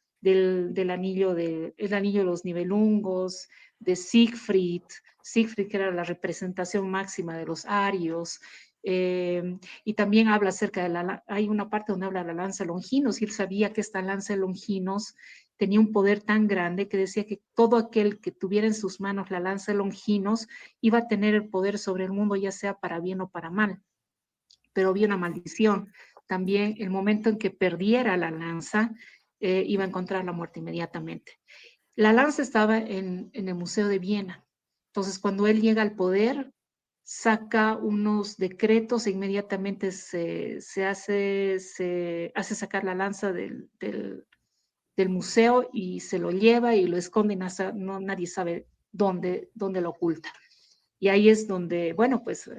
anillo, el anillo de los nivelungos, de Siegfried, que era la representación máxima de los arios, y también habla acerca de hay una parte donde habla de la lanza de Longinos, y él sabía que esta lanza de Longinos tenía un poder tan grande que decía que todo aquel que tuviera en sus manos la lanza de Longinos iba a tener el poder sobre el mundo, ya sea para bien o para mal. Pero había una maldición. También el momento en que perdiera la lanza, iba a encontrar la muerte inmediatamente. La lanza estaba en el Museo de Viena. Entonces, cuando él llega al poder, saca unos decretos e inmediatamente se hace sacar la lanza del museo y se lo lleva y lo esconde y no, nadie sabe dónde lo oculta. Y ahí es donde, bueno, pues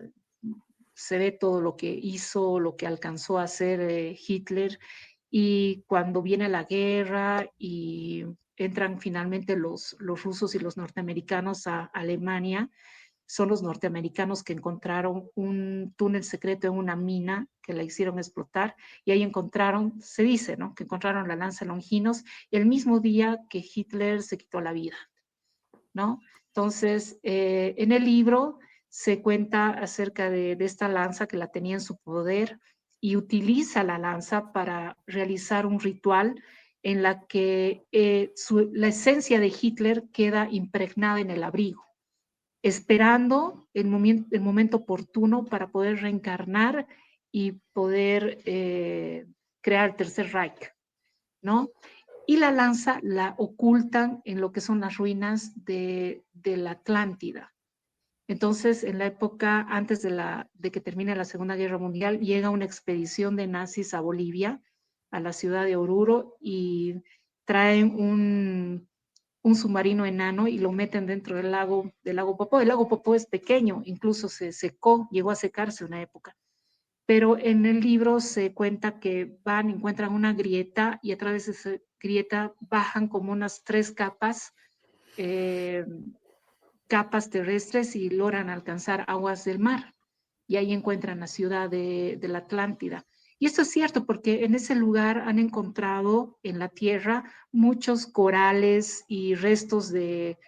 se ve todo lo que hizo, lo que alcanzó a hacer Hitler, y cuando viene la guerra y entran finalmente los rusos y los norteamericanos a Alemania, son los norteamericanos que encontraron un túnel secreto en una mina que la hicieron explotar, y ahí encontraron, se dice, ¿no? Que encontraron la lanza Longinos el mismo día que Hitler se quitó la vida, ¿no? Entonces, en el libro se cuenta acerca de esta lanza que la tenía en su poder y utiliza la lanza para realizar un ritual en la que la esencia de Hitler queda impregnada en el abrigo, esperando el momento oportuno para poder reencarnar y poder crear el Tercer Reich, ¿no? Y la lanza la ocultan en lo que son las ruinas de la Atlántida. Entonces, en la época antes de que termine la Segunda Guerra Mundial, llega una expedición de nazis a Bolivia, a la ciudad de Oruro, y traen un submarino enano y lo meten dentro del lago Popó. El lago Popó es pequeño, incluso se secó, llegó a secarse una época. Pero en el libro se cuenta que van, encuentran una grieta y a través de esa grieta bajan como unas 3 capas, eh, capas terrestres, y logran alcanzar aguas del mar. Y ahí encuentran la ciudad de la Atlántida. Y esto es cierto porque en ese lugar han encontrado en la tierra muchos corales y restos de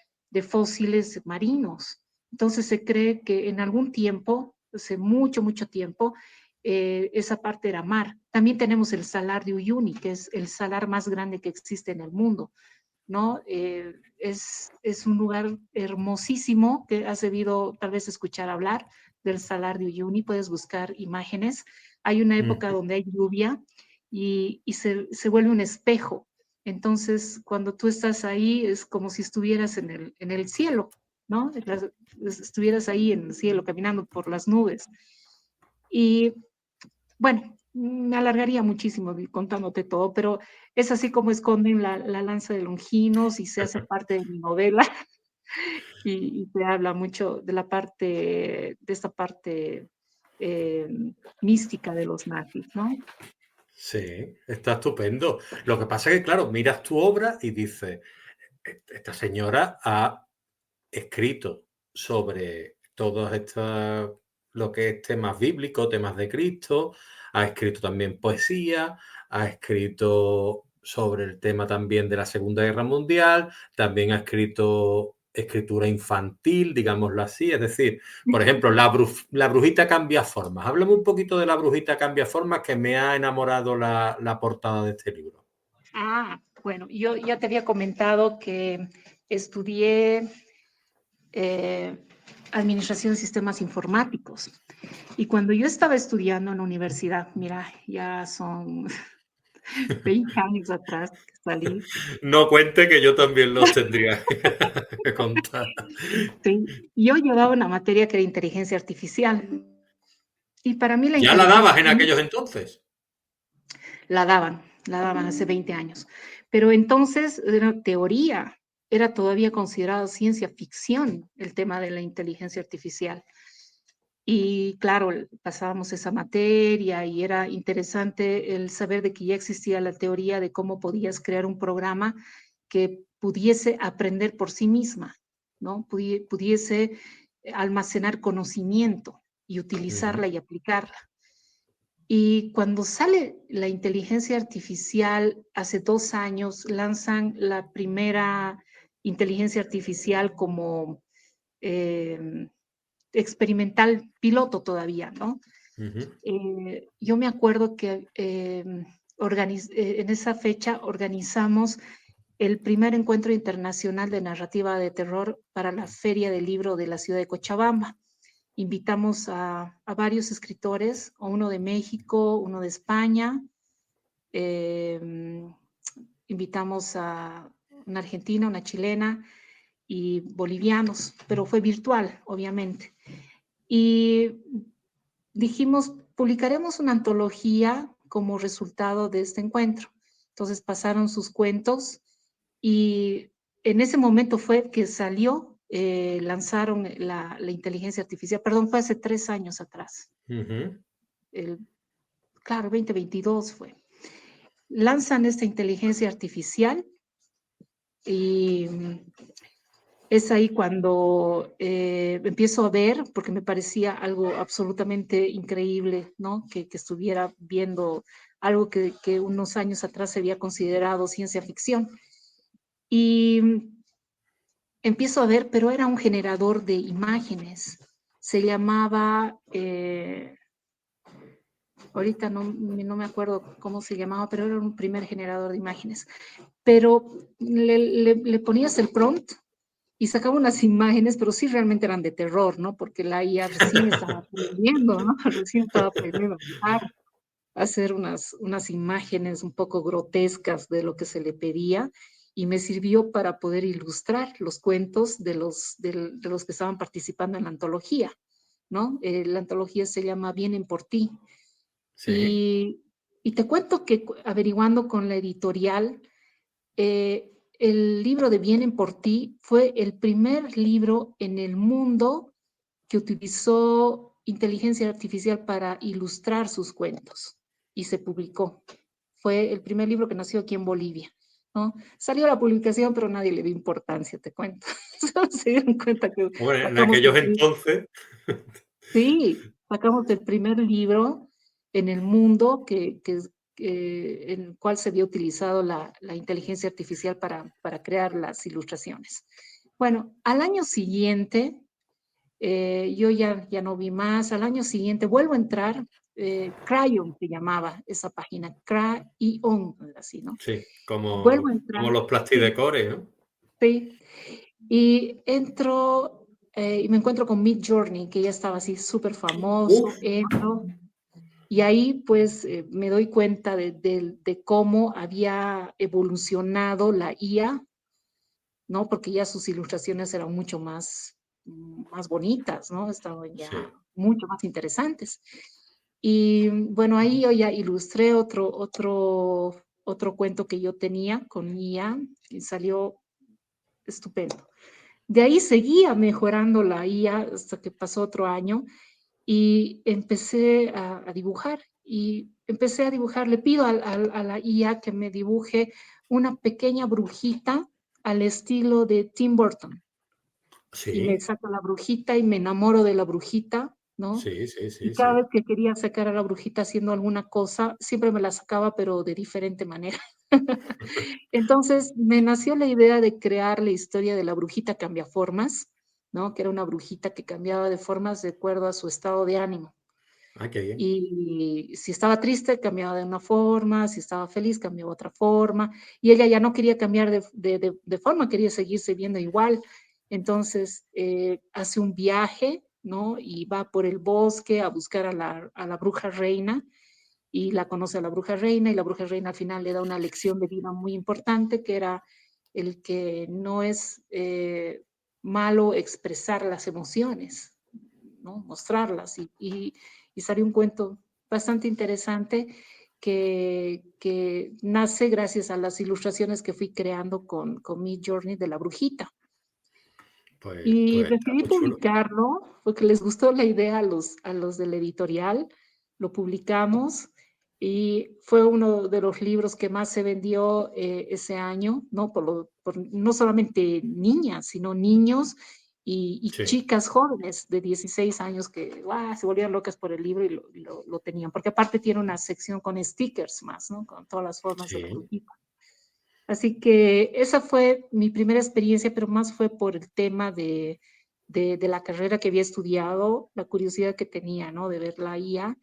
fósiles marinos. Entonces se cree que en algún tiempo, hace mucho, mucho tiempo, esa parte era mar. También tenemos el Salar de Uyuni, que es el salar más grande que existe en el mundo, ¿no? Es un lugar hermosísimo que has debido tal vez escuchar hablar del Salar de Uyuni, puedes buscar imágenes. Hay una época donde hay lluvia y se vuelve un espejo. Entonces, cuando tú estás ahí, es como si estuvieras en el cielo, ¿no? Estuvieras ahí en el cielo, caminando por las nubes. Y bueno, me alargaría muchísimo contándote todo, pero es así como esconden la lanza de Longinos y se hace parte de mi novela y se habla mucho de de esta parte eh, mística de los nazis, ¿no? Sí, está estupendo. Lo que pasa es que, claro, miras tu obra y dices, esta señora ha escrito sobre todos estos, lo que es temas bíblicos, temas de Cristo, ha escrito también poesía, ha escrito sobre el tema también de la Segunda Guerra Mundial, también ha escrito escritura infantil, digámoslo así, es decir, por ejemplo, la brujita cambia formas. Háblame un poquito de la brujita cambia formas, que me ha enamorado la portada de este libro. Ah, Bueno, yo ya te había comentado que estudié Administración de Sistemas Informáticos. Y cuando yo estaba estudiando en la universidad, mira, ya son 20 años atrás que salí. No cuente que yo también los tendría que contar. Sí, yo llevaba una materia que era inteligencia artificial. Y para mí la ¿Ya la inteligencia dabas en aquellos entonces? la daban hace 20 años. Pero entonces era teoría, era todavía considerado ciencia ficción el tema de la inteligencia artificial. Y claro, pasábamos esa materia y era interesante el saber de que ya existía la teoría de cómo podías crear un programa que pudiese aprender por sí misma, ¿no? Pudiese almacenar conocimiento y utilizarla Ujú, y aplicarla. Y cuando sale la inteligencia artificial, hace 2 años lanzan la primera inteligencia artificial como eh, experimental piloto todavía, ¿no? ujú. Yo me acuerdo que en esa fecha organizamos el primer encuentro internacional de narrativa de terror para la Feria del Libro de la ciudad de Cochabamba. Invitamos a varios escritores, uno de México, uno de España, eh, invitamos a una argentina, una chilena y bolivianos, pero fue virtual, obviamente. Y dijimos, publicaremos una antología como resultado de este encuentro. Entonces pasaron sus cuentos y en ese momento fue que salió, lanzaron la inteligencia artificial, perdón, fue hace 3 años atrás, Ujú. el, claro, 2022 fue. Lanzan esta inteligencia artificial y es ahí cuando empiezo a ver, porque me parecía algo absolutamente increíble, ¿no? Que estuviera viendo algo que unos años atrás se había considerado ciencia ficción. Y empiezo a ver, pero era un generador de imágenes. Se llamaba, ahorita no me acuerdo cómo se llamaba, pero era un primer generador de imágenes. Pero le ponías el prompt y sacaba unas imágenes, pero sí realmente eran de terror, ¿no? Porque la IA recién estaba aprendiendo, ¿no? Recién estaba aprendiendo a hacer unas imágenes un poco grotescas de lo que se le pedía y me sirvió para poder ilustrar los cuentos de los que estaban participando en la antología, ¿no? La antología se llama Vienen por ti. Sí. Y, y te cuento que averiguando con la editorial, el libro de Vienen por ti fue el primer libro en el mundo que utilizó inteligencia artificial para ilustrar sus cuentos y se publicó. Fue el primer libro que nació aquí en Bolivia, ¿no? Salió la publicación, pero nadie le dio importancia, te cuento. Solo se dieron cuenta que Bueno, en sacamos aquellos entonces. sí, sacamos el primer libro en el mundo en el cual se había utilizado la inteligencia artificial para crear las ilustraciones. Bueno, al año siguiente, yo ya no vi más, al año siguiente vuelvo a entrar, Crayon se llamaba esa página, Crayon, así, ¿no? Sí, Vuelvo a como entrar, los sí, plastidecores, ¿no? sí, y entro y me encuentro con Mid Journey, que ya estaba así súper famoso, Uf, entro, y ahí pues me doy cuenta de cómo había evolucionado la IA, ¿no? Porque ya sus ilustraciones eran mucho más bonitas, ¿no? Estaban ya sí. mucho más interesantes. Y bueno, ahí yo ya ilustré otro cuento que yo tenía con IA y salió estupendo. De ahí seguía mejorando la IA hasta que pasó otro año y empecé a dibujar. Y empecé a dibujar, le pido a la IA que me dibuje una pequeña brujita al estilo de Tim Burton. Y me Sí, saca la brujita y me enamoro de la brujita, ¿no? sí, sí, Y sí, cada sí. vez que quería sacar a la brujita haciendo alguna cosa, siempre me la sacaba, pero de diferente manera. Entonces me nació la idea de crear la historia de la brujita cambiaformas, ¿no? Que era una brujita que cambiaba de formas de acuerdo a su estado de ánimo. Ah, qué bien. Y si estaba triste, cambiaba de una forma, si estaba feliz, cambiaba de otra forma. Y ella ya no quería cambiar de forma, quería seguirse viendo igual. Entonces, hace un viaje, ¿no? Y va por el bosque a buscar a la bruja reina y la conoce a la bruja reina y la bruja reina al final le da una lección de vida muy importante que era el que no es malo expresar las emociones, ¿no? Mostrarlas y salió un cuento bastante interesante que nace gracias a las ilustraciones que fui creando con mi Journey de la brujita. Y Pues está decidí muy chulo. publicarlo porque les gustó la idea a los del editorial. Lo publicamos y fue uno de los libros que más se vendió ese año, ¿no? Por no solamente niñas, sino niños y Sí, chicas jóvenes de 16 años que ¡guau! Se volvían locas por el libro y lo tenían. Porque aparte tiene una sección con stickers más, ¿no? Con todas las formas de la sí. brujita. Así que esa fue mi primera experiencia, pero más fue por el tema de la carrera que había estudiado, la curiosidad que tenía, ¿no? De ver la IA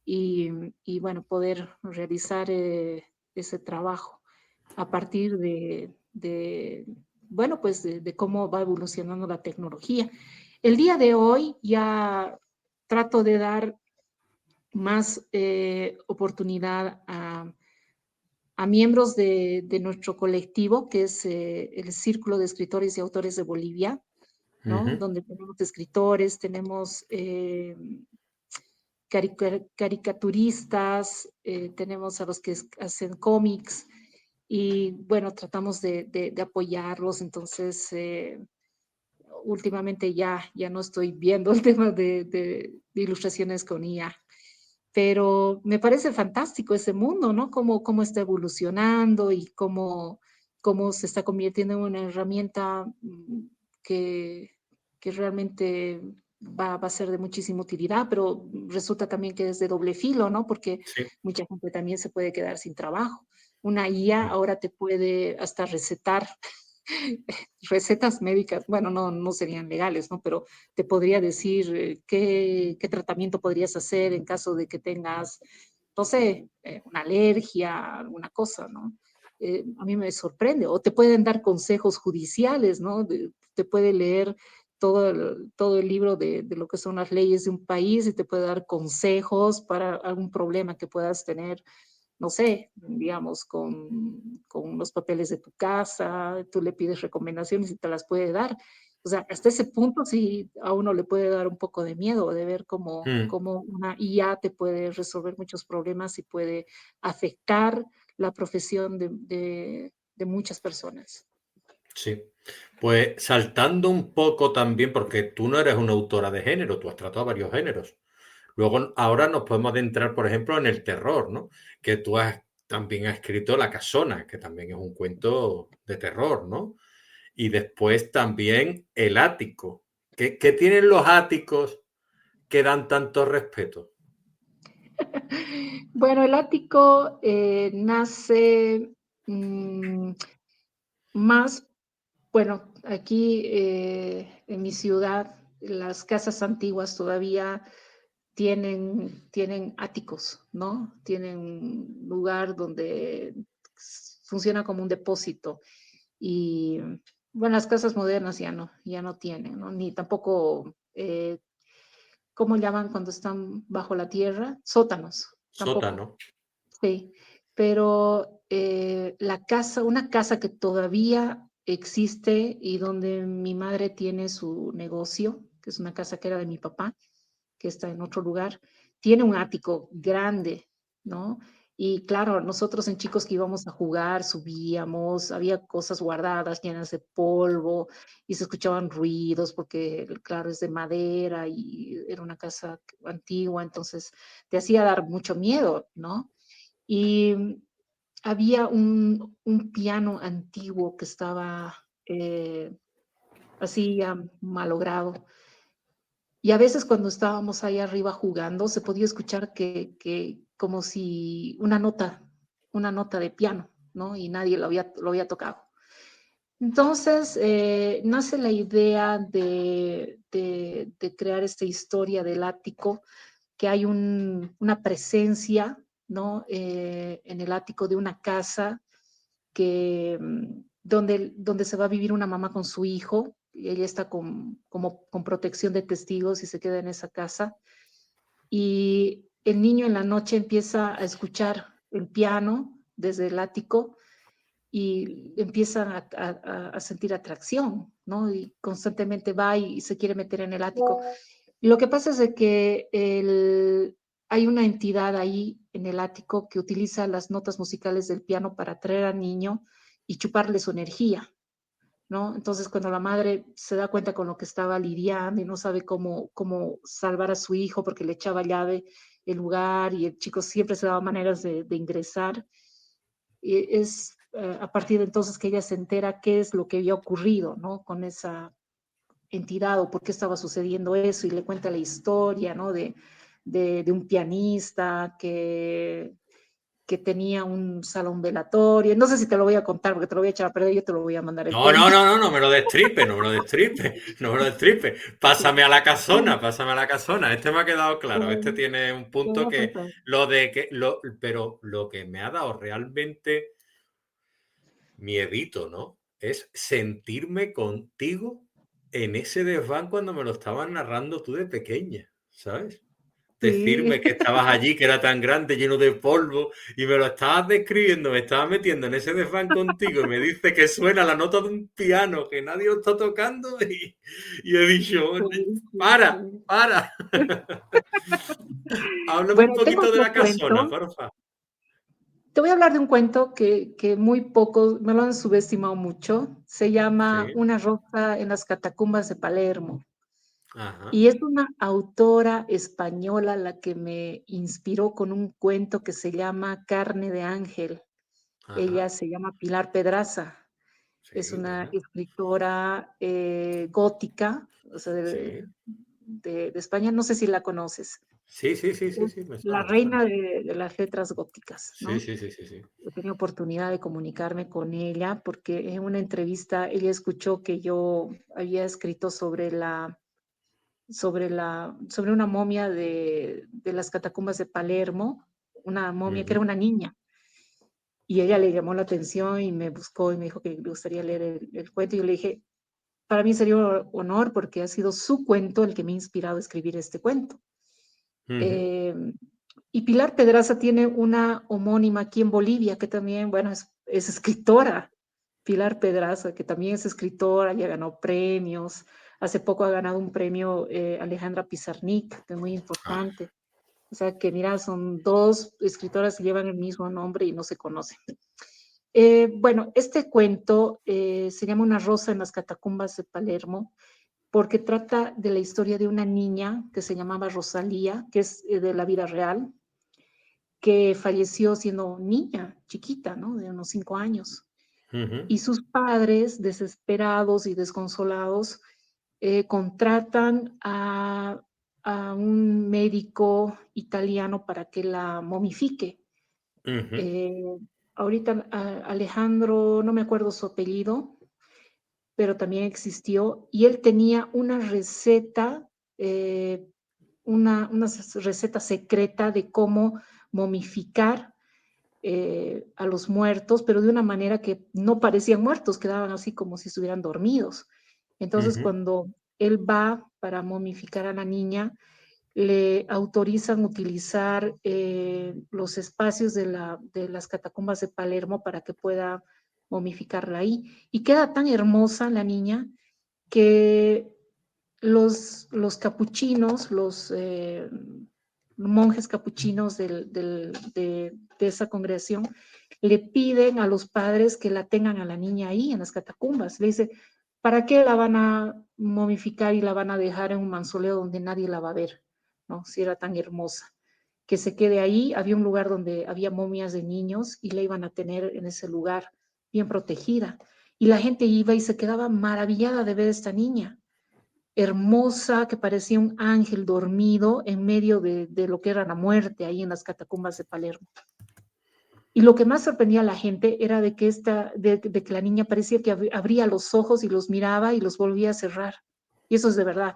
y, y bueno, poder realizar ese trabajo a partir bueno, pues de cómo va evolucionando la tecnología. El día de hoy ya trato de dar más oportunidad a miembros de nuestro colectivo, que es el Círculo de Escritores y Autores de Bolivia, ¿no? Ujú. Donde tenemos escritores, tenemos caricaturistas, tenemos a los que hacen cómics y bueno, tratamos de apoyarlos. Entonces, últimamente ya no estoy viendo el tema de ilustraciones con IA, pero me parece fantástico ese mundo, ¿no? Cómo está evolucionando y cómo se está convirtiendo en una herramienta que, que realmente va a ser de muchísima utilidad, pero resulta también que es de doble filo, ¿no? Porque Sí. mucha gente también se puede quedar sin trabajo. Una IA ahora te puede hasta recetar recetas médicas, bueno, no serían legales, ¿no? Pero te podría decir qué tratamiento podrías hacer en caso de que tengas, no sé, una alergia, alguna cosa, ¿no? A mí me sorprende. O te pueden dar consejos judiciales, ¿no? Te puede leer todo el libro de lo que son las leyes de un país y te puede dar consejos para algún problema que puedas tener, no sé, digamos, con los papeles de tu casa, tú le pides recomendaciones y te las puede dar. O sea, hasta ese punto sí a uno le puede dar un poco de miedo de ver Mm. cómo una IA te puede resolver muchos problemas y puede afectar la profesión de muchas personas. Sí. Pues saltando un poco también, porque tú no eres una autora de género, tú has tratado varios géneros. Luego, ahora nos podemos adentrar, por ejemplo, en el terror, ¿no? Que tú también has escrito La Casona, que también es un cuento de terror, ¿no? Y después también El Ático. ¿Qué tienen los áticos que dan tanto respeto? Bueno, el ático nace mm, más, bueno, aquí en mi ciudad, las casas antiguas todavía tienen áticos, ¿no? Tienen un lugar donde funciona como un depósito. Y bueno, las casas modernas ya no tienen, ¿no? Ni tampoco, ¿cómo llaman cuando están bajo la tierra? Sótanos, tampoco. Sótano. Sí, pero una casa que todavía existe y donde mi madre tiene su negocio, que es una casa que era de mi papá, que está en otro lugar, tiene un ático grande, ¿no? Y claro, nosotros en chicos que íbamos a jugar, subíamos, había cosas guardadas llenas de polvo y se escuchaban ruidos porque, claro, es de madera y era una casa antigua, entonces te hacía dar mucho miedo, ¿no? Y había un piano antiguo que estaba así ya malogrado. Y a veces cuando estábamos ahí arriba jugando, se podía escuchar que como si una nota de piano, ¿no? Y nadie lo había tocado. Entonces, nace la idea de crear esta historia del ático que hay una presencia, ¿no? En el ático de una casa que, donde se va a vivir una mamá con su hijo, y ella está con protección de testigos y se queda en esa casa. Y el niño en la noche empieza a escuchar el piano desde el ático y empieza a sentir atracción, ¿no? Y constantemente va y se quiere meter en el ático. Y lo que pasa es de que hay una entidad ahí en el ático que utiliza las notas musicales del piano para atraer al niño y chuparle su energía, ¿no? Entonces, cuando la madre se da cuenta con lo que estaba lidiando y no sabe cómo salvar a su hijo porque le echaba llave el lugar y el chico siempre se daba maneras de ingresar, es a partir de entonces que ella se entera qué es lo que había ocurrido, ¿no? Con esa entidad o por qué estaba sucediendo eso y le cuenta la historia, ¿no? De un pianista que tenía un salón velatorio. No sé si te lo voy a contar porque te lo voy a echar a perder, yo te lo voy a mandar el No, no, cuento. no, no, no me lo destripe, no me lo destripe, no me lo destripe. Pásame a la casona, pásame a la casona. Este me ha quedado claro. Este tiene un punto que pero lo que me ha dado realmente miedito, ¿no? Es sentirme contigo en ese desván cuando me lo estabas narrando tú de pequeña, ¿sabes? Sí. Decirme que estabas allí, que era tan grande, lleno de polvo, y me lo estabas describiendo, me estabas metiendo en ese desván contigo y me dice que suena la nota de un piano que nadie lo está tocando y he dicho, para, para. Háblame un Bueno, tengo poquito de otro la casona, cuento. porfa. Te voy a hablar de un cuento que muy pocos me lo han subestimado mucho. Se llama Sí, Una rosa en las catacumbas de Palermo. ajá, Y es una autora española la que me inspiró con un cuento que se llama Carne de Ángel. Ella ajá, se llama Pilar Pedraza. Es sí, una buena, escritora gótica, o sea, sí. de España. No sé si la conoces. Sí, sí, sí, sí, Es sí, me la suena, me suena. reina de las letras góticas, Sí, ¿no? sí, sí, sí, sí. He tenido oportunidad de comunicarme con ella porque en una entrevista ella escuchó que yo había escrito sobre una momia de las catacumbas de Palermo, una momia que era Ujú, una niña. Y ella le llamó la atención y me buscó y me dijo que le gustaría leer el cuento. Y yo le dije, para mí sería un honor porque ha sido su cuento el que me ha inspirado a escribir este cuento. ujú, Eh, y Pilar Pedraza tiene una homónima aquí en Bolivia que también, bueno, es escritora. Pilar Pedraza, que también es escritora, ya ganó premios. Hace poco ha ganado un premio Alejandra Pizarnik, que es muy ah, importante. O sea que, mira, son dos escritoras que llevan el mismo nombre y no se conocen. Bueno, este cuento se llama Una rosa en las catacumbas de Palermo porque trata de la historia de una niña que se llamaba Rosalía, que es de la vida real, que falleció siendo niña, chiquita, ¿no? De unos 5 años. ujú, Y sus padres, desesperados y desconsolados, contratan a un médico italiano para que la momifique. ujú, Eh, ahorita Alejandro, no me acuerdo su apellido, pero también existió, y él tenía una receta, una receta secreta de cómo momificar a los muertos, pero de una manera que no parecían muertos, quedaban así como si estuvieran dormidos. Entonces, ujú, cuando él va para momificar a la niña, le autorizan utilizar los espacios de las catacumbas de Palermo para que pueda momificarla ahí. Y queda tan hermosa la niña que los capuchinos, los monjes capuchinos de esa congregación, le piden a los padres que la tengan a la niña ahí en las catacumbas. Le dice, ¿para qué la van a momificar y la van a dejar en un mausoleo donde nadie la va a ver? ¿No? Si era tan hermosa. Que se quede ahí, había un lugar donde había momias de niños y la iban a tener en ese lugar, bien protegida. Y la gente iba y se quedaba maravillada de ver a esta niña hermosa, que parecía un ángel dormido en medio de lo que era la muerte ahí en las catacumbas de Palermo. Y lo que más sorprendía a la gente era de que la niña parecía que abría los ojos y los miraba y los volvía a cerrar. Y eso es de verdad.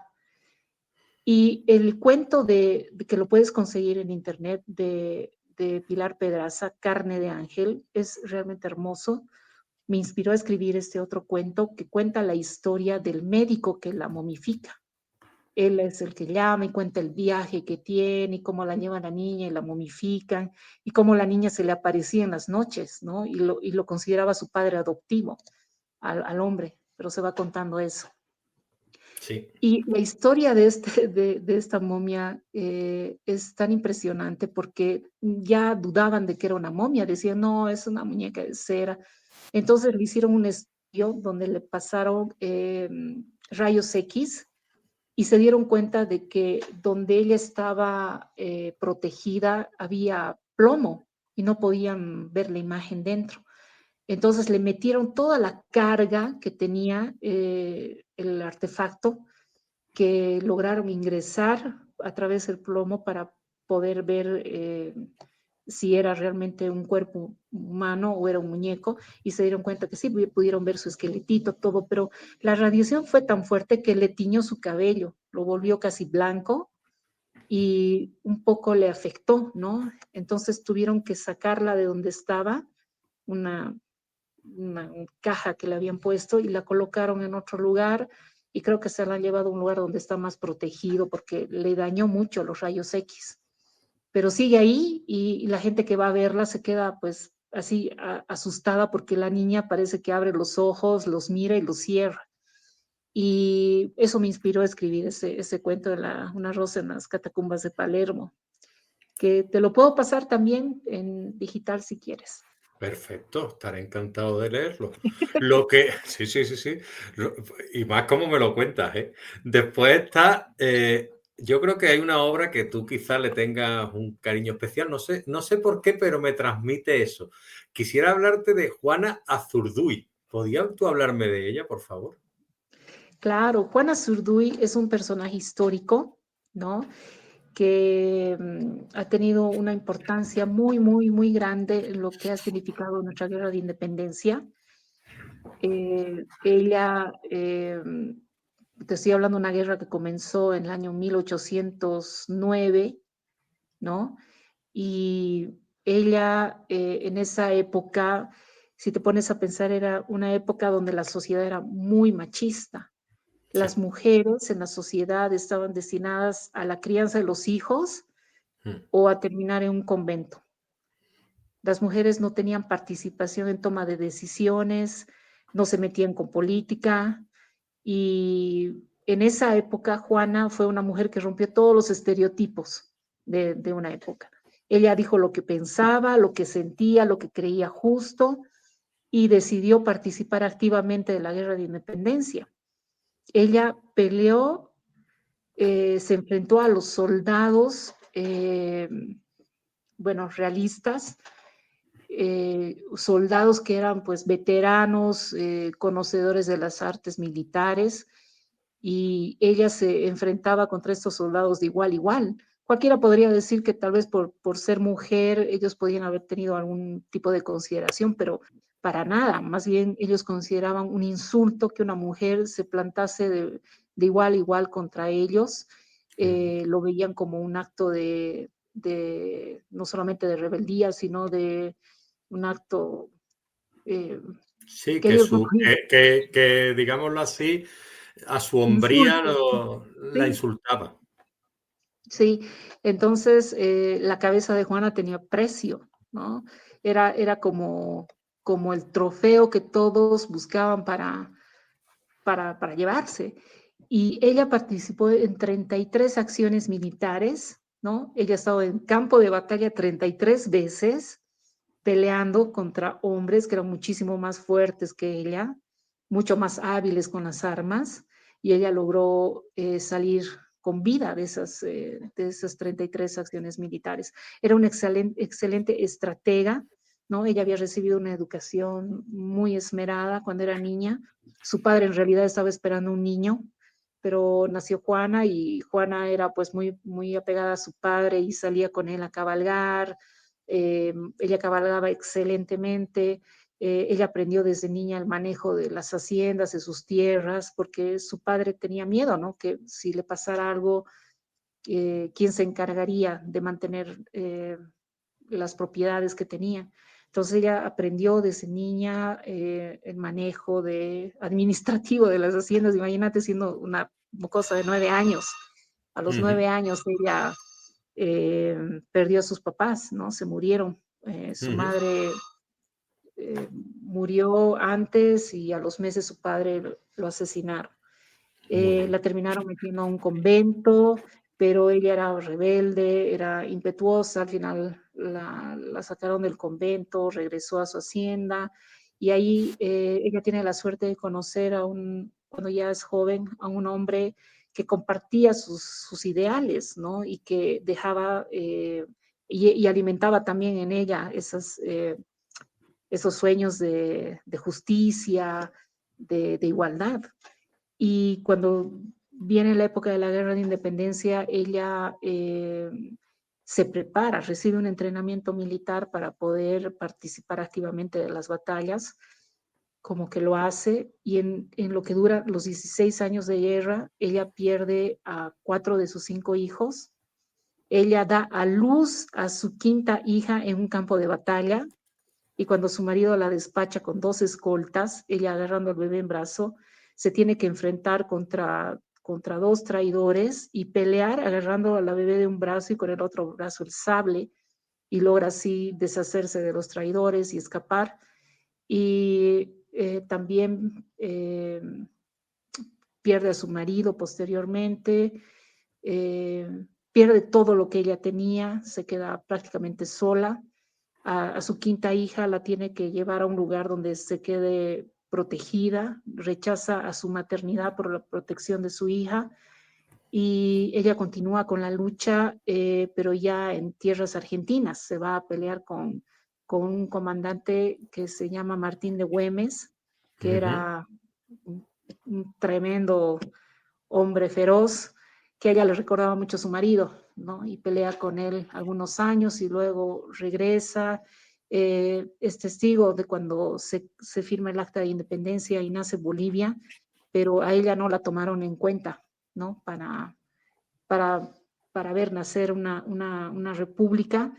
Y el cuento de que lo puedes conseguir en internet de Pilar Pedraza, Carne de Ángel, es realmente hermoso. Me inspiró a escribir este otro cuento que cuenta la historia del médico que la momifica. Él es el que llama y cuenta el viaje que tiene y cómo la lleva la niña y la momifican y cómo la niña se le aparecía en las noches, ¿no? Y lo consideraba su padre adoptivo al hombre, pero se va contando eso. Sí, Y la historia de esta momia es tan impresionante porque ya dudaban de que era una momia, decían, no, es una muñeca de cera. Entonces le hicieron un estudio donde le pasaron rayos X y se dieron cuenta de que donde ella estaba protegida había plomo y no podían ver la imagen dentro. Entonces le metieron toda la carga que tenía el artefacto que lograron ingresar a través del plomo para poder ver si era realmente un cuerpo humano o era un muñeco, y se dieron cuenta que sí, pudieron ver su esqueletito, todo, pero la radiación fue tan fuerte que le tiñó su cabello, lo volvió casi blanco y un poco le afectó, ¿no? Entonces tuvieron que sacarla de donde estaba, una, una caja que le habían puesto y la colocaron en otro lugar y creo que se la han llevado a un lugar donde está más protegido porque le dañó mucho los rayos X. Pero sigue ahí y la gente que va a verla se queda pues así asustada porque la niña parece que abre los ojos, los mira y los cierra. Y eso me inspiró a escribir ese cuento de una rosa en las catacumbas de Palermo, que te lo puedo pasar también en digital si quieres. perfecto, estaré encantado de leerlo. Lo que, sí, sí, sí, sí, y más como me lo cuentas, ¿eh? Después está, yo creo que hay una obra que tú quizás le tengas un cariño especial, no sé por qué, pero me transmite eso. Quisiera hablarte de Juana Azurduy. ¿Podrías tú hablarme de ella, por favor? Claro, Juana Zurduy es un personaje histórico, ¿no? Que ha tenido una importancia muy, muy, muy grande en lo que ha significado nuestra guerra de independencia. Ella, te estoy hablando de una guerra que comenzó en el año 1809, ¿no? Y ella en esa época, si te pones a pensar, era una época donde la sociedad era muy machista. Sí. Las mujeres en la sociedad estaban destinadas a la crianza de los hijos Mm. o a terminar en un convento. Las mujeres no tenían participación en toma de decisiones, no se metían con política y en esa época Juana fue una mujer que rompió todos los estereotipos de una época. Ella dijo lo que pensaba, lo que sentía, lo que creía justo y decidió participar activamente de la guerra de independencia. Ella peleó, se enfrentó a los soldados, bueno, realistas, soldados que eran pues veteranos, conocedores de las artes militares, y ella se enfrentaba contra estos soldados de igual a igual. Cualquiera podría decir que tal vez por ser mujer ellos podían haber tenido algún tipo de consideración, pero para nada, más bien ellos consideraban un insulto que una mujer se plantase de igual a igual contra ellos, lo veían como un acto no solamente de rebeldía, sino de un acto eh, Sí, que ellos no podían. que, digámoslo así, a su hombría Insulto, la sí, insultaba. sí. Entonces la cabeza de Juana tenía precio, ¿no? Era como el trofeo que todos buscaban para llevarse. Y ella participó en 33 acciones militares, ¿no? Ella ha estado en campo de batalla 33 veces, peleando contra hombres que eran muchísimo más fuertes que ella, mucho más hábiles con las armas, y ella logró salir con vida de esas 33 acciones militares. Era una excelente estratega, ¿no? Ella había recibido una educación muy esmerada cuando era niña. Su padre en realidad estaba esperando un niño, pero nació Juana y Juana era pues muy, muy apegada a su padre y salía con él a cabalgar. Ella cabalgaba excelentemente. Ella aprendió desde niña el manejo de las haciendas, de sus tierras, porque su padre tenía miedo, ¿no? Que si le pasara algo quién se encargaría de mantener las propiedades que tenía. Entonces ella aprendió desde niña el manejo administrativo de las haciendas. Imagínate siendo una cosa de 9 años. A los 9 años ella perdió a sus papás, ¿no? Se murieron. Su Ujú. madre murió antes y a los meses su padre lo asesinaron. Muy bien. La terminaron metiendo a un convento, pero ella era rebelde, era impetuosa, al final la sacaron del convento, regresó a su hacienda y ahí ella tiene la suerte de conocer cuando ya es joven, a un hombre que compartía sus ideales, ¿no? Y que dejaba y alimentaba también en ella esos sueños de justicia, de igualdad. Y cuando viene la época de la Guerra de Independencia, ella se prepara, recibe un entrenamiento militar para poder participar activamente de las batallas, como que lo hace, y en lo que dura los 16 años de guerra, ella pierde a 4 de sus 5 hijos. Ella da a luz a su quinta hija en un campo de batalla, y cuando su marido la despacha con 2 escoltas, ella agarrando al bebé en brazo, se tiene que enfrentar contra 2 traidores y pelear agarrando a la bebé de un brazo y con el otro brazo el sable, y logra así deshacerse de los traidores y escapar. Y también pierde a su marido posteriormente, pierde todo lo que ella tenía, se queda prácticamente sola. A su quinta hija la tiene que llevar a un lugar donde se quede protegida, rechaza a su maternidad por la protección de su hija y ella continúa con la lucha, pero ya en tierras argentinas. Se va a pelear con un comandante que se llama Martín de Güemes, que Ujú. era un tremendo hombre feroz, que a ella le recordaba mucho a su marido, ¿no? Y pelea con él algunos años y luego regresa. Es testigo de cuando se firma el acta de independencia y nace Bolivia, pero a ella no la tomaron en cuenta, ¿no? Para, para ver nacer una república,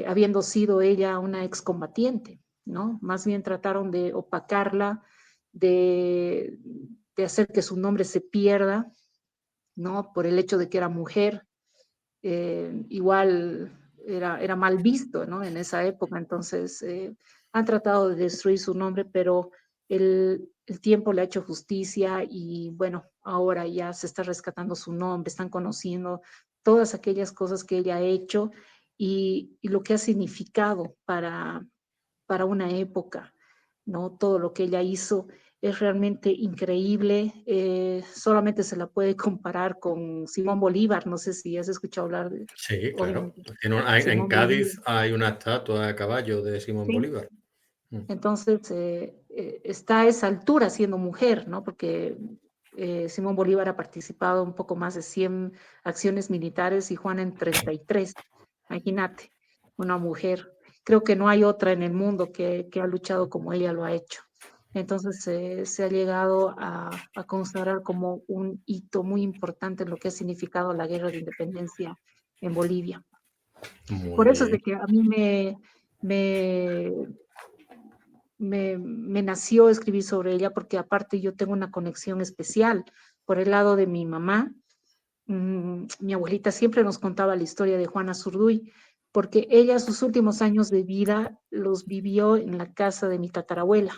habiendo sido ella una excombatiente, ¿no? Más bien trataron de opacarla, de, de hacer que su nombre se pierda, ¿no? Por el hecho de que era mujer, igual era mal visto, ¿no? En esa época, entonces han tratado de destruir su nombre, pero el tiempo le ha hecho justicia y bueno, ahora ya se está rescatando su nombre, están conociendo todas aquellas cosas que ella ha hecho y lo que ha significado para una época, ¿no? Todo lo que ella hizo es realmente increíble. Solamente se la puede comparar con Simón Bolívar. No sé si has escuchado hablar de, Sí, claro. obviamente, En Simón Bolívar. Cádiz hay una estatua a caballo de Simón Sí. Bolívar. Mm. Entonces, está a esa altura siendo mujer, ¿no? Porque Simón Bolívar ha participado en un poco más de 100 acciones militares y Juana en 33. Imagínate, una mujer. Creo que no hay otra en el mundo que ha luchado como ella lo ha hecho. Entonces, se ha llegado a consagrar como un hito muy importante en lo que ha significado la guerra de independencia en Bolivia. Muy Por eso es bien. de que a mí me, me nació escribir sobre ella, porque aparte yo tengo una conexión especial por el lado de mi mamá. Mi abuelita siempre nos contaba la historia de Juana Zurduy, porque ella sus últimos años de vida los vivió en la casa de mi tatarabuela.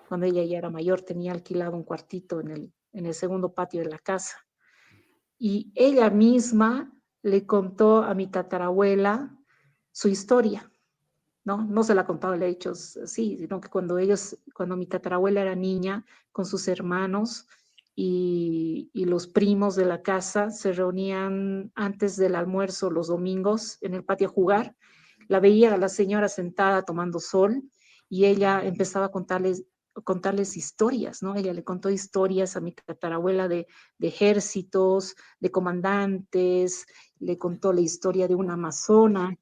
Cuando ella ya era mayor, tenía alquilado un cuartito en el segundo patio de la casa. Y ella misma le contó a mi tatarabuela su historia, ¿no? No se la contaba el hechos así, sino que cuando mi tatarabuela era niña, con sus hermanos y los primos de la casa, se reunían antes del almuerzo los domingos en el patio a jugar. La veía a la señora sentada tomando sol y ella empezaba a contarles historias, ¿no? Ella le contó historias a mi tatarabuela de ejércitos, de comandantes, le contó la historia de una amazona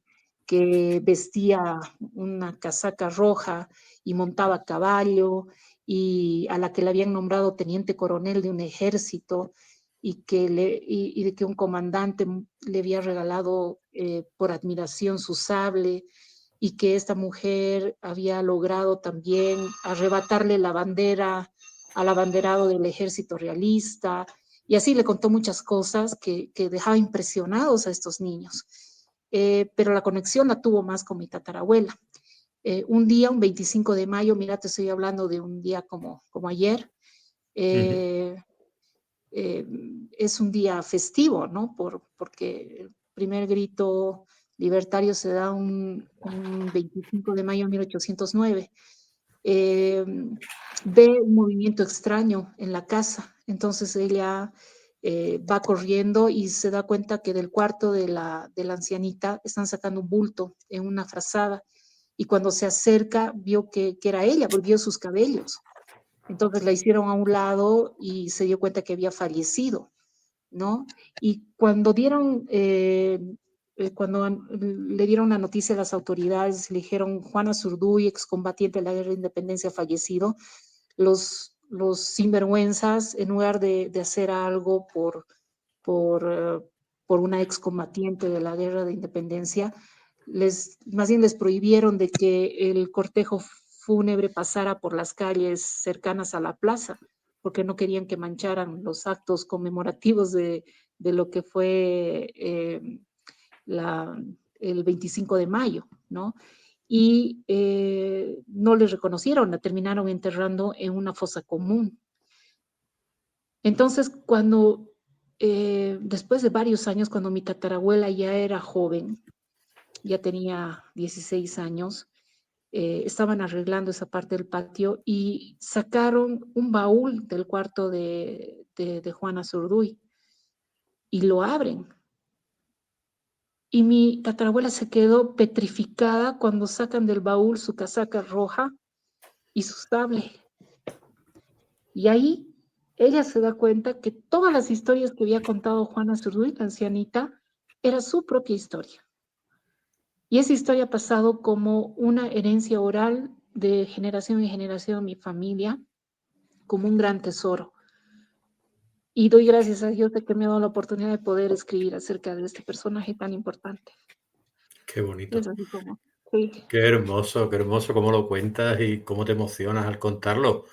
que vestía una casaca roja y montaba a caballo, y a la que le habían nombrado teniente coronel de un ejército. y de que un comandante le había regalado por admiración su sable, y que esta mujer había logrado también arrebatarle la bandera al abanderado del ejército realista, y así le contó muchas cosas que dejaba impresionados a estos niños. Pero la conexión la tuvo más con mi tatarabuela. Un día, un 25 de mayo, mira, te estoy hablando de un día como ayer, Ujú. eh, eh, es un día festivo, ¿no? Porque el primer grito libertario se da un 25 de mayo de 1809. Eh, Ve un movimiento extraño en la casa, entonces ella va corriendo y se da cuenta que del cuarto de la ancianita están sacando un bulto en una frazada, y cuando se acerca vio que era ella, volvió sus cabellos. Entonces la hicieron a un lado y se dio cuenta que había fallecido, ¿no? Y le dieron la noticia a las autoridades, le dijeron Juana Zurduy, excombatiente de la Guerra de Independencia, fallecido, los sinvergüenzas, en lugar de hacer algo por, eh, por una excombatiente de la Guerra de Independencia, más bien les prohibieron de que el cortejo fúnebre pasara por las calles cercanas a la plaza, porque no querían que mancharan los actos conmemorativos de lo que fue la, el 25 de mayo, ¿no? Y no les reconocieron, la terminaron enterrando en una fosa común. Entonces, después de varios años, cuando mi tatarabuela ya era joven, ya tenía 16 años, estaban arreglando esa parte del patio y sacaron un baúl del cuarto de Juana Zurduy y lo abren. Y mi tatarabuela se quedó petrificada cuando sacan del baúl su casaca roja y su sable. Y ahí ella se da cuenta que todas las historias que había contado Juana Zurduy, la ancianita, era su propia historia. Y esa historia ha pasado como una herencia oral de generación en generación en mi familia, como un gran tesoro. Y doy gracias a Dios de que me ha dado la oportunidad de poder escribir acerca de este personaje tan importante. Qué bonito. Es así como, sí. Qué hermoso cómo lo cuentas y cómo te emocionas al contarlo.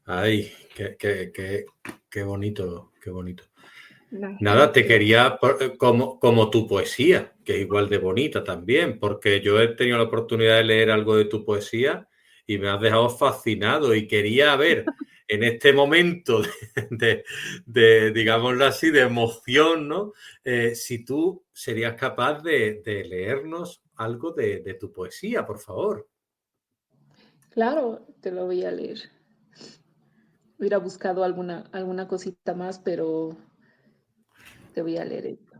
Ay, qué bonito, qué bonito. Nada, te Gracias. quería, como tu poesía, que es igual de bonita también, porque yo he tenido la oportunidad de leer algo de tu poesía y me has dejado fascinado y quería ver en este momento digámoslo así, de emoción, ¿no? Si tú serías capaz de leernos algo de tu poesía, por favor. Claro, te lo voy a leer. Hubiera buscado alguna cosita más, pero te voy a leer esto.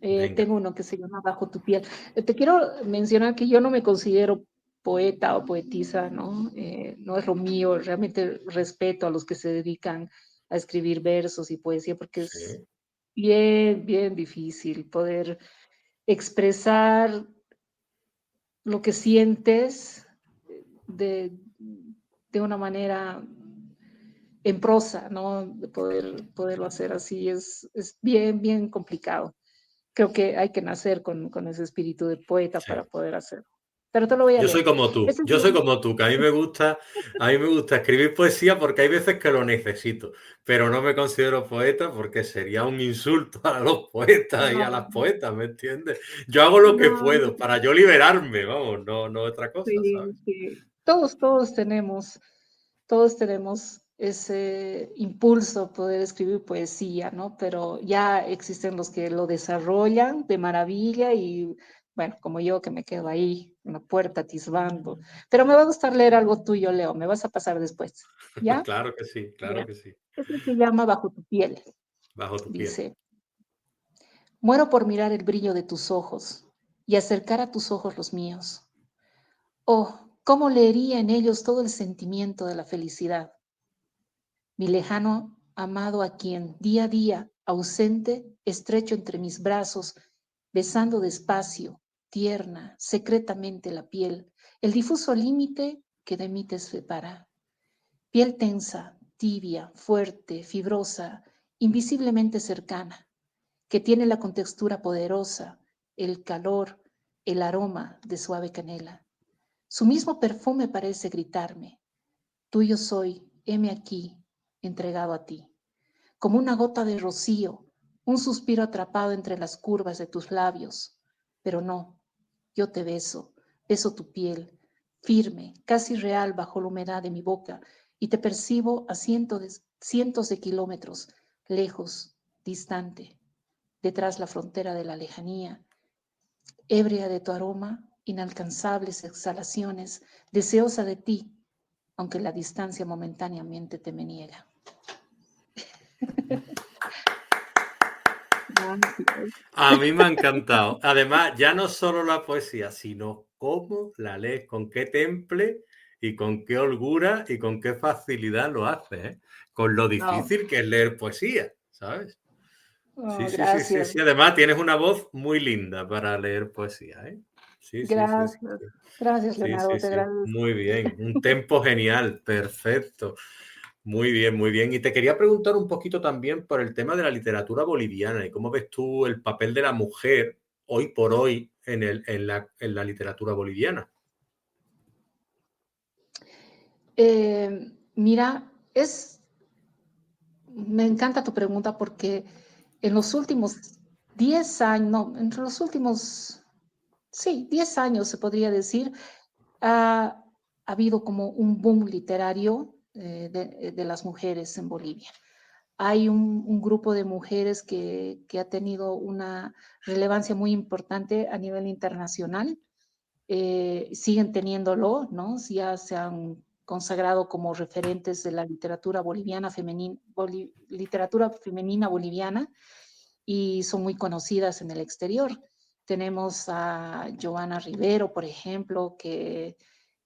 Venga, Tengo uno que se llama Bajo tu piel. Te quiero mencionar que yo no me considero poeta o poetisa, ¿no? No es lo mío, realmente respeto a los que se dedican a escribir versos y poesía, porque es sí, bien, bien difícil poder expresar lo que sientes de, de una manera en prosa, ¿no? De poderlo hacer así es bien, bien complicado. Creo que hay que nacer con ese espíritu de poeta para sí. poder hacerlo. Pero te lo voy a Yo soy leer. como tú, Ese es yo soy como tú, que a mí me gusta escribir poesía porque hay veces que lo necesito, pero no me considero poeta porque sería un insulto a los poetas y a las no, poetas, ¿me entiendes? Yo hago lo que no, puedo para yo liberarme, vamos, no otra cosa, sí, ¿sabes? sí. Todos tenemos ese impulso poder escribir poesía, ¿no? Pero ya existen los que lo desarrollan de maravilla y, bueno, como yo que me quedo ahí en la puerta atisbando. Pero me va a gustar leer algo tuyo, Leo, me vas a pasar después, ¿ya? Claro que sí, claro Mira, que sí. este se llama Bajo tu piel. Bajo tu piel. Dice, muero por mirar el brillo de tus ojos y acercar a tus ojos los míos. Oh, cómo leería en ellos todo el sentimiento de la felicidad. Mi lejano amado a quien día a día, ausente, estrecho entre mis brazos, besando despacio, tierna, secretamente la piel, el difuso límite que de mí te separa. Piel tensa, tibia, fuerte, fibrosa, invisiblemente cercana, que tiene la contextura poderosa, el calor, el aroma de suave canela. Su mismo perfume parece gritarme, tuyo soy, heme aquí, entregado a ti. Como una gota de rocío, un suspiro atrapado entre las curvas de tus labios. Pero no, yo te beso, beso tu piel, firme, casi real bajo la humedad de mi boca, y te percibo a cientos de kilómetros, lejos, distante, detrás la frontera de la lejanía, ebria de tu aroma, inalcanzables exhalaciones, deseosa de ti, aunque la distancia momentáneamente te me niega. Gracias. A mí me ha encantado. Además, ya no solo la poesía, sino cómo la lees, con qué temple y con qué holgura y con qué facilidad lo haces, ¿eh? Con lo No, difícil que es leer poesía, ¿sabes? Sí, oh, sí, sí, sí, gracias, sí. Además, tienes una voz muy linda para leer poesía, ¿eh? Sí, sí, sí, sí, gracias, sí. gracias, Sí, Leonardo, sí, te sí. agradezco. Muy bien. Un tempo genial. Perfecto. Muy bien, muy bien. Y te quería preguntar un poquito también por el tema de la literatura boliviana y cómo ves tú el papel de la mujer hoy por hoy en la literatura boliviana. Mira, me encanta tu pregunta porque en los últimos 10 años, no, entre los últimos, sí, 10 años se podría decir, ha habido como un boom literario de las mujeres en Bolivia. Hay un grupo de mujeres que ha tenido una relevancia muy importante a nivel internacional. Siguen teniéndolo, ¿no? Ya se han consagrado como referentes de la literatura boliviana femenina, literatura femenina boliviana, y son muy conocidas en el exterior. Tenemos a Joana Rivero, por ejemplo, que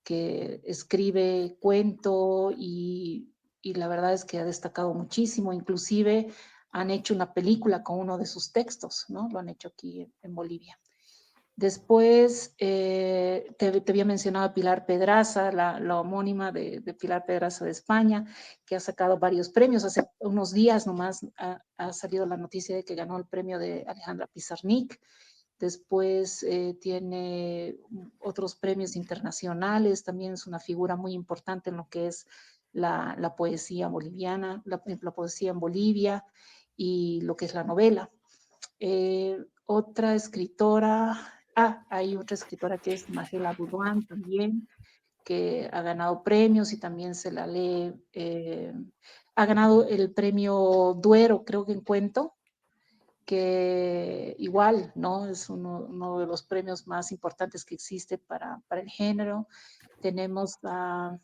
escribe cuento y la verdad es que ha destacado muchísimo. Inclusive han hecho una película con uno de sus textos, ¿no? Lo han hecho aquí en Bolivia. Después te había mencionado a Pilar Pedraza, la homónima de Pilar Pedraza de España, que ha sacado varios premios. Hace unos días nomás ha salido la noticia de que ganó el premio de Alejandra Pizarnik. Después tiene otros premios internacionales. También es una figura muy importante en lo que es la poesía boliviana, la poesía en Bolivia y lo que es la novela. Otra escritora, hay otra escritora que es Magela Buduán también, que ha ganado premios y también se la lee, ha ganado el premio Duero, creo que en cuento, que igual, ¿no? Es uno de los premios más importantes que existe para el género. Tenemos a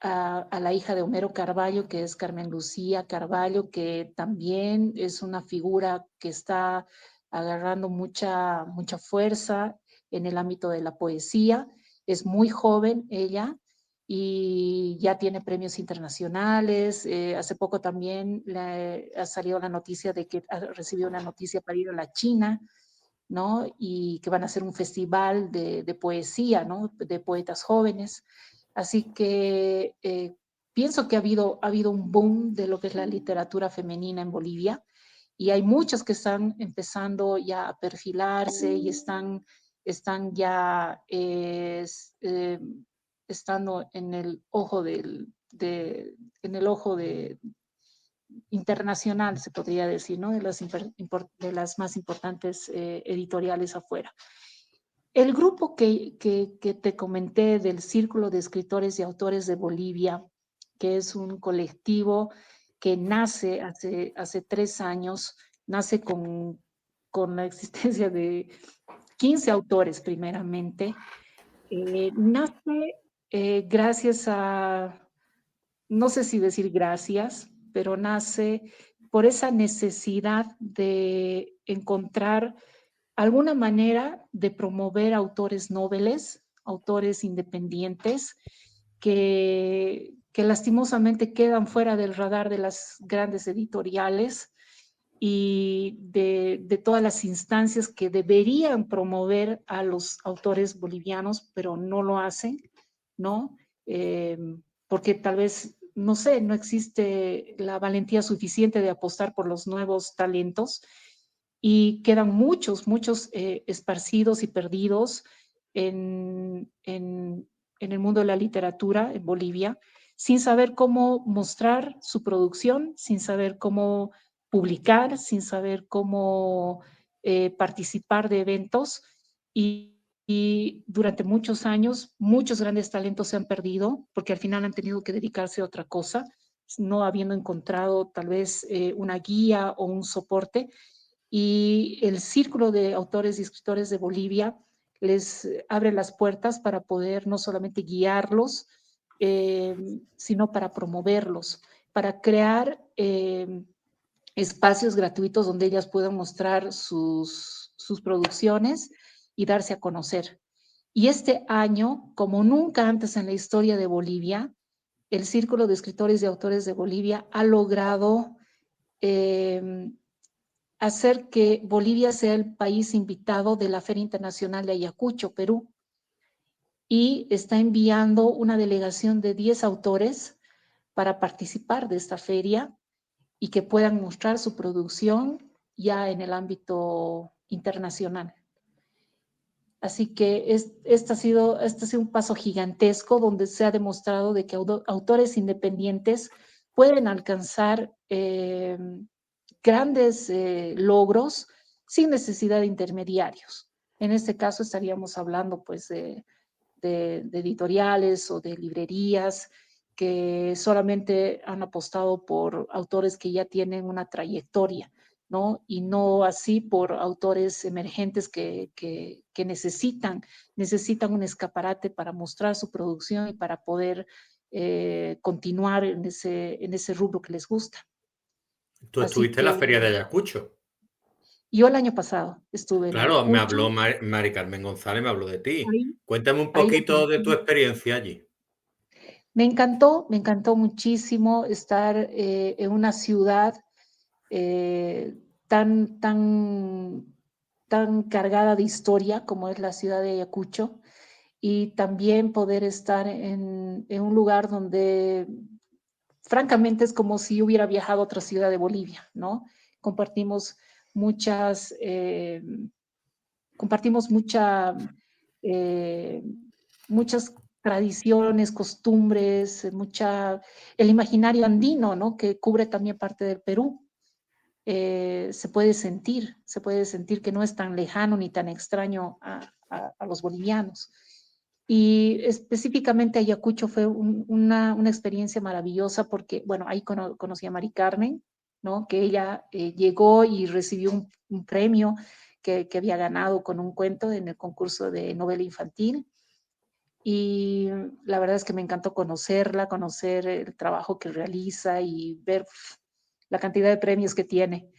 la hija de Homero Carballo, que es Carmen Lucía Carballo, que también es una figura que está agarrando mucha fuerza en el ámbito de la poesía. Es muy joven ella y ya tiene premios internacionales. Hace poco también ha salido la noticia de que ha recibido una noticia para ir a la China, ¿no? Y que van a hacer un festival de poesía, ¿no? De poetas jóvenes. Así que pienso que ha habido un boom de lo que es la literatura femenina en Bolivia y hay muchos que están empezando ya a perfilarse y están ya estando en el ojo en el ojo internacional, se podría decir, ¿no? De las más importantes editoriales afuera. El grupo que te comenté del Círculo de Escritores y Autores de Bolivia, que es un colectivo que nace hace 3 años, nace con la existencia de 15 autores primeramente, nace gracias a, no sé si decir gracias, pero nace por esa necesidad de encontrar alguna manera de promover autores nobles, autores independientes, que lastimosamente quedan fuera del radar de las grandes editoriales y de todas las instancias que deberían promover a los autores bolivianos, pero no lo hacen, ¿no? Porque tal vez no sé, no existe la valentía suficiente de apostar por los nuevos talentos y quedan muchos esparcidos y perdidos en el mundo de la literatura en Bolivia, sin saber cómo mostrar su producción, sin saber cómo publicar, sin saber cómo participar de eventos y durante muchos años muchos grandes talentos se han perdido porque al final han tenido que dedicarse a otra cosa, no habiendo encontrado tal vez una guía o un soporte. Y el Círculo de Autores y Escritores de Bolivia les abre las puertas para poder no solamente guiarlos, eh, sino para promoverlos, para crear espacios gratuitos donde ellas puedan mostrar sus producciones y darse a conocer. Y este año, como nunca antes en la historia de Bolivia, el Círculo de Escritores y Autores de Bolivia ha logrado eh, hacer que Bolivia sea el país invitado de la Feria Internacional de Ayacucho, Perú, y está enviando una delegación de 10 autores para participar de esta feria y que puedan mostrar su producción ya en el ámbito internacional. Así que este ha sido un paso gigantesco donde se ha demostrado de que autores independientes pueden alcanzar grandes logros sin necesidad de intermediarios. En este caso estaríamos hablando pues de editoriales o de librerías que solamente han apostado por autores que ya tienen una trayectoria, ¿no? Y no así por autores emergentes que necesitan un escaparate para mostrar su producción y para poder continuar en ese rubro que les gusta. Tú Así estuviste en la que feria de Ayacucho. yo el año pasado estuve en Claro, me Ayacucho, habló Mari Carmen González, me habló de ti. ahí, Cuéntame un ahí lo poquito de tu conocí. experiencia allí. Me encantó muchísimo estar en una ciudad eh, tan, tan, tan cargada de historia como es la ciudad de Ayacucho y también poder estar en un lugar donde francamente es como si hubiera viajado a otra ciudad de Bolivia, ¿no? Compartimos muchas, eh, compartimos eh, muchas tradiciones, costumbres, el imaginario andino, ¿no? Que cubre también parte del Perú. Se puede sentir que no es tan lejano ni tan extraño a los bolivianos. Y específicamente Ayacucho fue una experiencia maravillosa porque, bueno, ahí conocí a Mari Carmen, ¿no? Que ella llegó y recibió un premio que había ganado con un cuento en el concurso de novela infantil. Y la verdad es que me encantó conocerla, conocer el trabajo que realiza y ver la cantidad de premios que tiene.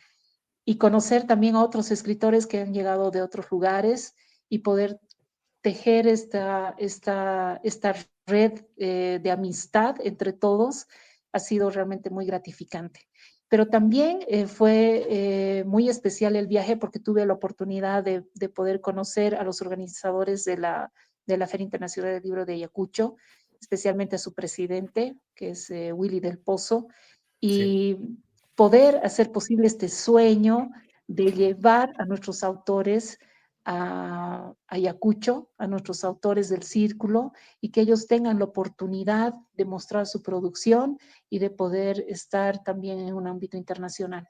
Y conocer también a otros escritores que han llegado de otros lugares y poder tejer esta red de amistad entre todos ha sido realmente muy gratificante. Pero también fue muy especial el viaje porque tuve la oportunidad de poder conocer a los organizadores de la Feria Internacional del Libro de Ayacucho, especialmente a su presidente, que es Willy del Pozo, Sí. y poder hacer posible este sueño de llevar a nuestros autores a Ayacucho, a nuestros autores del círculo, y que ellos tengan la oportunidad de mostrar su producción y de poder estar también en un ámbito internacional.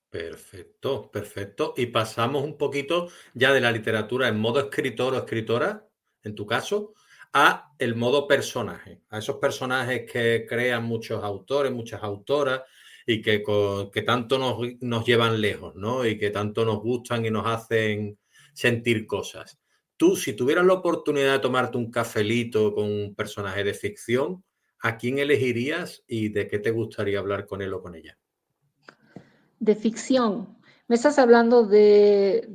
Perfecto, perfecto. Y pasamos un poquito ya de la literatura en modo escritor o escritora, en tu caso, a el modo personaje, a esos personajes que crean muchos autores, muchas autoras y que tanto nos llevan lejos, ¿no? Y que tanto nos gustan y nos hacen sentir cosas. Tú, si tuvieras la oportunidad de tomarte un cafelito con un personaje de ficción, ¿a quién elegirías y de qué te gustaría hablar con él o con ella? De ficción. ¿Me estás hablando de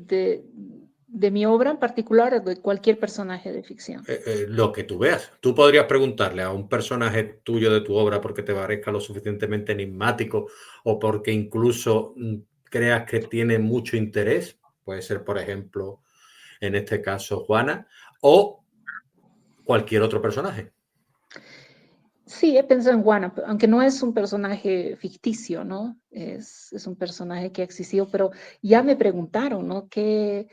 mi obra en particular o de cualquier personaje de ficción? Lo que tú veas. Tú podrías preguntarle a un personaje tuyo de tu obra porque te parezca lo suficientemente enigmático o porque incluso creas que tiene mucho interés. Puede ser, por ejemplo, en este caso, Juana, o cualquier otro personaje. Sí, he pensado en Juana, aunque no es un personaje ficticio, ¿no? Es un personaje que ha existido, pero ya me preguntaron, ¿no? ¿Qué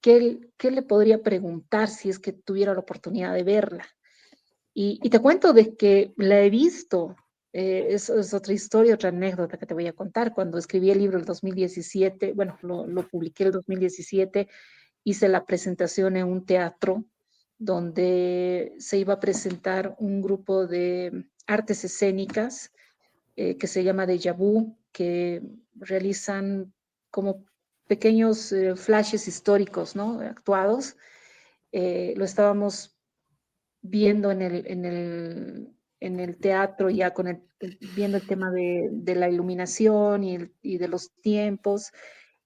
le podría preguntar si es que tuviera la oportunidad de verla? Y te cuento de que la he visto. Es otra historia, otra anécdota que te voy a contar. Cuando escribí el libro el 2017, bueno, lo publiqué el 2017, hice la presentación en un teatro donde se iba a presentar un grupo de artes escénicas que se llama Déjà Vu, que realizan como pequeños flashes históricos, ¿no? Actuados. Lo estábamos viendo en el teatro, ya viendo el tema de la iluminación y de los tiempos.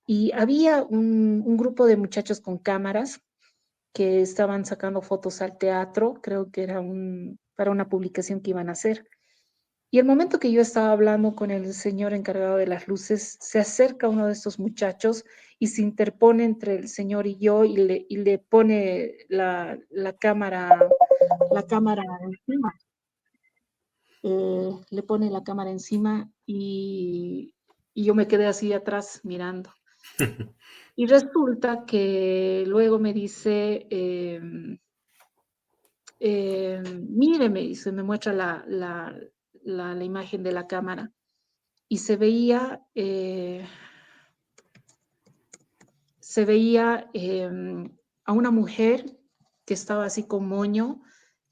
Y había un grupo de muchachos con cámaras que estaban sacando fotos al teatro, creo que era para una publicación que iban a hacer. Y el momento que yo estaba hablando con el señor encargado de las luces, se acerca uno de estos muchachos y se interpone entre el señor y yo y le pone la cámara encima. Le pone la cámara encima y yo me quedé así atrás mirando. Y resulta que luego me dice, mire, me dice, me muestra la imagen de la cámara y se veía a una mujer que estaba así con moño,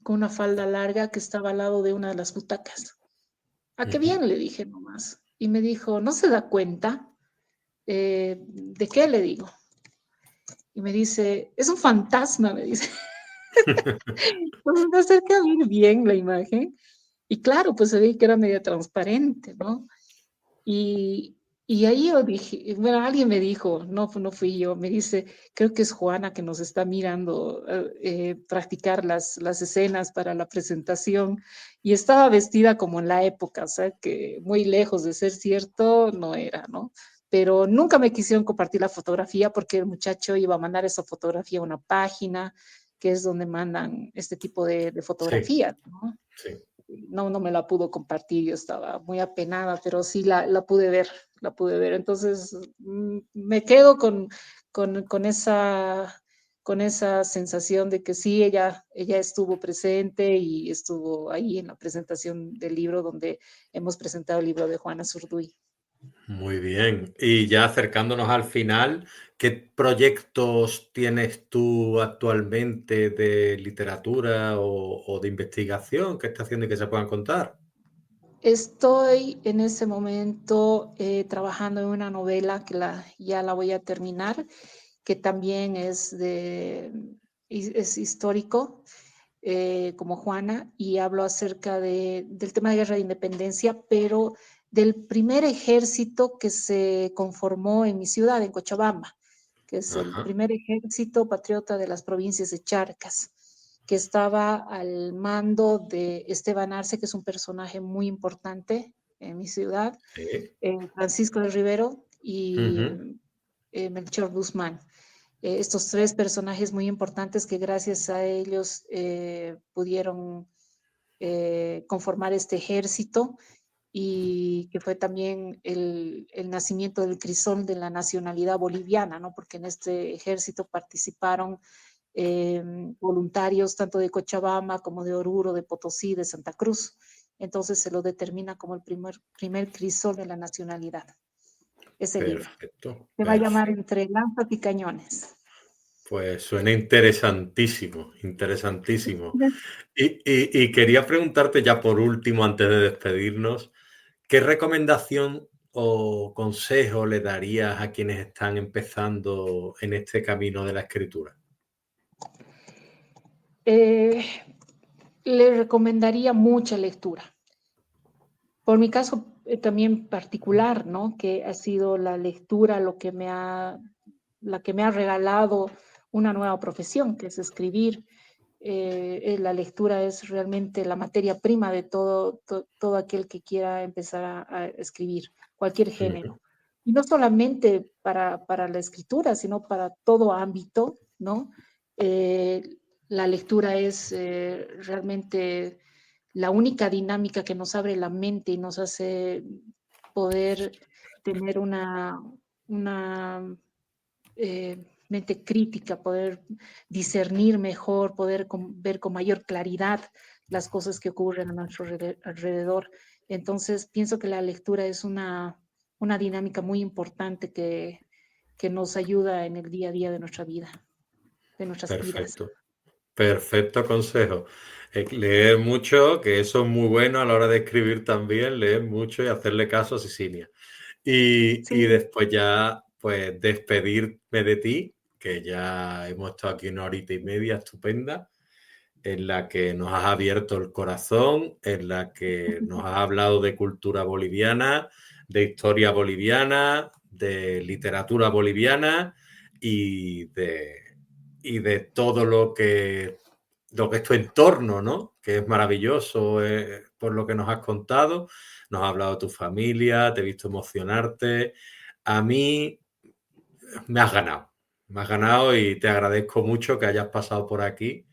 con una falda larga, que estaba al lado de una de las butacas. ¿A qué Ujú. bien? Le dije nomás. Y me dijo, ¿no se da cuenta? ¿De qué? Le digo. Y me dice, es un fantasma, me dice. Pues me acerca a ver bien la imagen. Y claro, pues se ve que era medio transparente, ¿no? Y, y ahí yo dije, bueno, alguien me dijo, no fui yo, me dice, creo que es Juana que nos está mirando practicar las escenas para la presentación. Y estaba vestida como en la época, o sea, que muy lejos de ser cierto, no era, ¿no? Pero nunca me quisieron compartir la fotografía porque el muchacho iba a mandar esa fotografía a una página que es donde mandan este tipo de Sí, fotografías, ¿no? sí. No me la pudo compartir, yo estaba muy apenada, pero sí la pude ver, la pude ver. Entonces, me quedo con con esa sensación de que sí, ella estuvo presente y estuvo ahí en la presentación del libro donde hemos presentado el libro de Juana Zurduy. Muy bien. Y ya acercándonos al final, ¿qué proyectos tienes tú actualmente de literatura o de investigación que estás haciendo y que se puedan contar? Estoy en ese momento trabajando en una novela que ya la voy a terminar, que también es histórico, como Juana, y hablo acerca del tema de guerra de independencia, pero del primer ejército que se conformó en mi ciudad, en Cochabamba, que es el Ajá. primer ejército patriota de las provincias de Charcas, que estaba al mando de Esteban Arce, que es un personaje muy importante en mi ciudad, Sí. Francisco de Rivero y Ujú. Melchor Guzmán. Estos tres personajes muy importantes que gracias a ellos pudieron conformar este ejército y que fue también el nacimiento del crisol de la nacionalidad boliviana, ¿no? Porque en este ejército participaron voluntarios tanto de Cochabamba como de Oruro, de Potosí, de Santa Cruz. Entonces se lo determina como el primer crisol de la nacionalidad, ese libro. Perfecto, Se va a llamar perfecto. Entre lanzas y cañones. Pues suena interesantísimo, interesantísimo. Y quería preguntarte ya por último, antes de despedirnos, ¿qué recomendación o consejo le darías a quienes están empezando en este camino de la escritura? Eh, Le recomendaría mucha lectura. Por mi caso también particular, ¿no? Que ha sido la lectura la que me ha regalado una nueva profesión, que es escribir. La lectura es realmente la materia prima de todo aquel que quiera empezar a escribir, cualquier Ujú. género. Y no solamente para la escritura, sino para todo ámbito, ¿no? La lectura es realmente la única dinámica que nos abre la mente y nos hace poder tener una mente crítica, poder discernir mejor, poder ver con mayor claridad las cosas que ocurren a nuestro alrededor. Entonces, pienso que la lectura es una dinámica muy importante que nos ayuda en el día a día de nuestra vida, de nuestras vidas. Perfecto. Perfecto consejo. Leer mucho, que eso es muy bueno a la hora de escribir también, leer mucho y hacerle caso a Sicilia. Y Sí, después ya, pues, despedirme de ti, que ya hemos estado aquí una horita y media estupenda, en la que nos has abierto el corazón, en la que nos has hablado de cultura boliviana, de historia boliviana, de literatura boliviana y de todo lo que es tu entorno, ¿no? Que es maravilloso por lo que nos has contado. Nos has hablado de tu familia, te he visto emocionarte. A mí me has ganado y te agradezco mucho que hayas pasado por aquí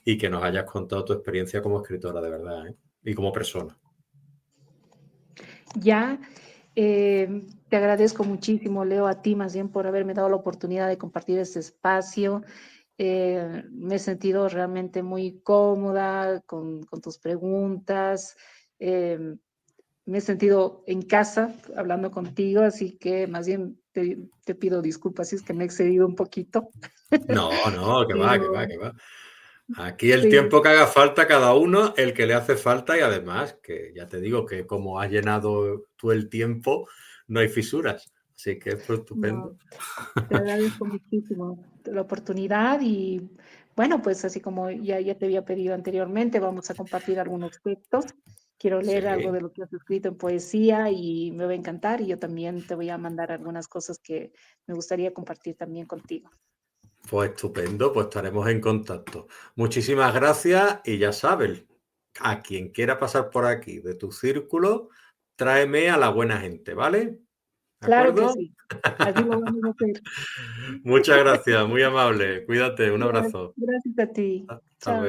y que nos hayas contado tu experiencia como escritora, de verdad, ¿eh? Y como persona. ya. Te agradezco muchísimo, Leo, a ti más bien por haberme dado la oportunidad de compartir este espacio. Me he sentido realmente muy cómoda con tus preguntas. Eh, Me he sentido en casa hablando contigo, así que más bien te pido disculpas si es que me he excedido un poquito. No, no, que va, que va, Pero que va. Aquí el sí, tiempo que haga falta cada uno, el que le hace falta y además, que ya te digo que como has llenado tú el tiempo, no hay fisuras. Así que es estupendo. no, te agradezco muchísimo la oportunidad y bueno, pues así como ya te había pedido anteriormente, vamos a compartir algunos textos. Quiero leer algo Sí, de lo que has escrito en poesía y me va a encantar y yo también te voy a mandar algunas cosas que me gustaría compartir también contigo. pues estupendo, pues estaremos en contacto. Muchísimas gracias y ya sabes, a quien quiera pasar por aquí de tu círculo, tráeme a la buena gente, ¿vale? ¿De Claro que acuerdo? sí, así lo vamos a hacer. Muchas gracias, muy amable. Cuídate, un abrazo. Gracias a ti. Hasta Chao. luego.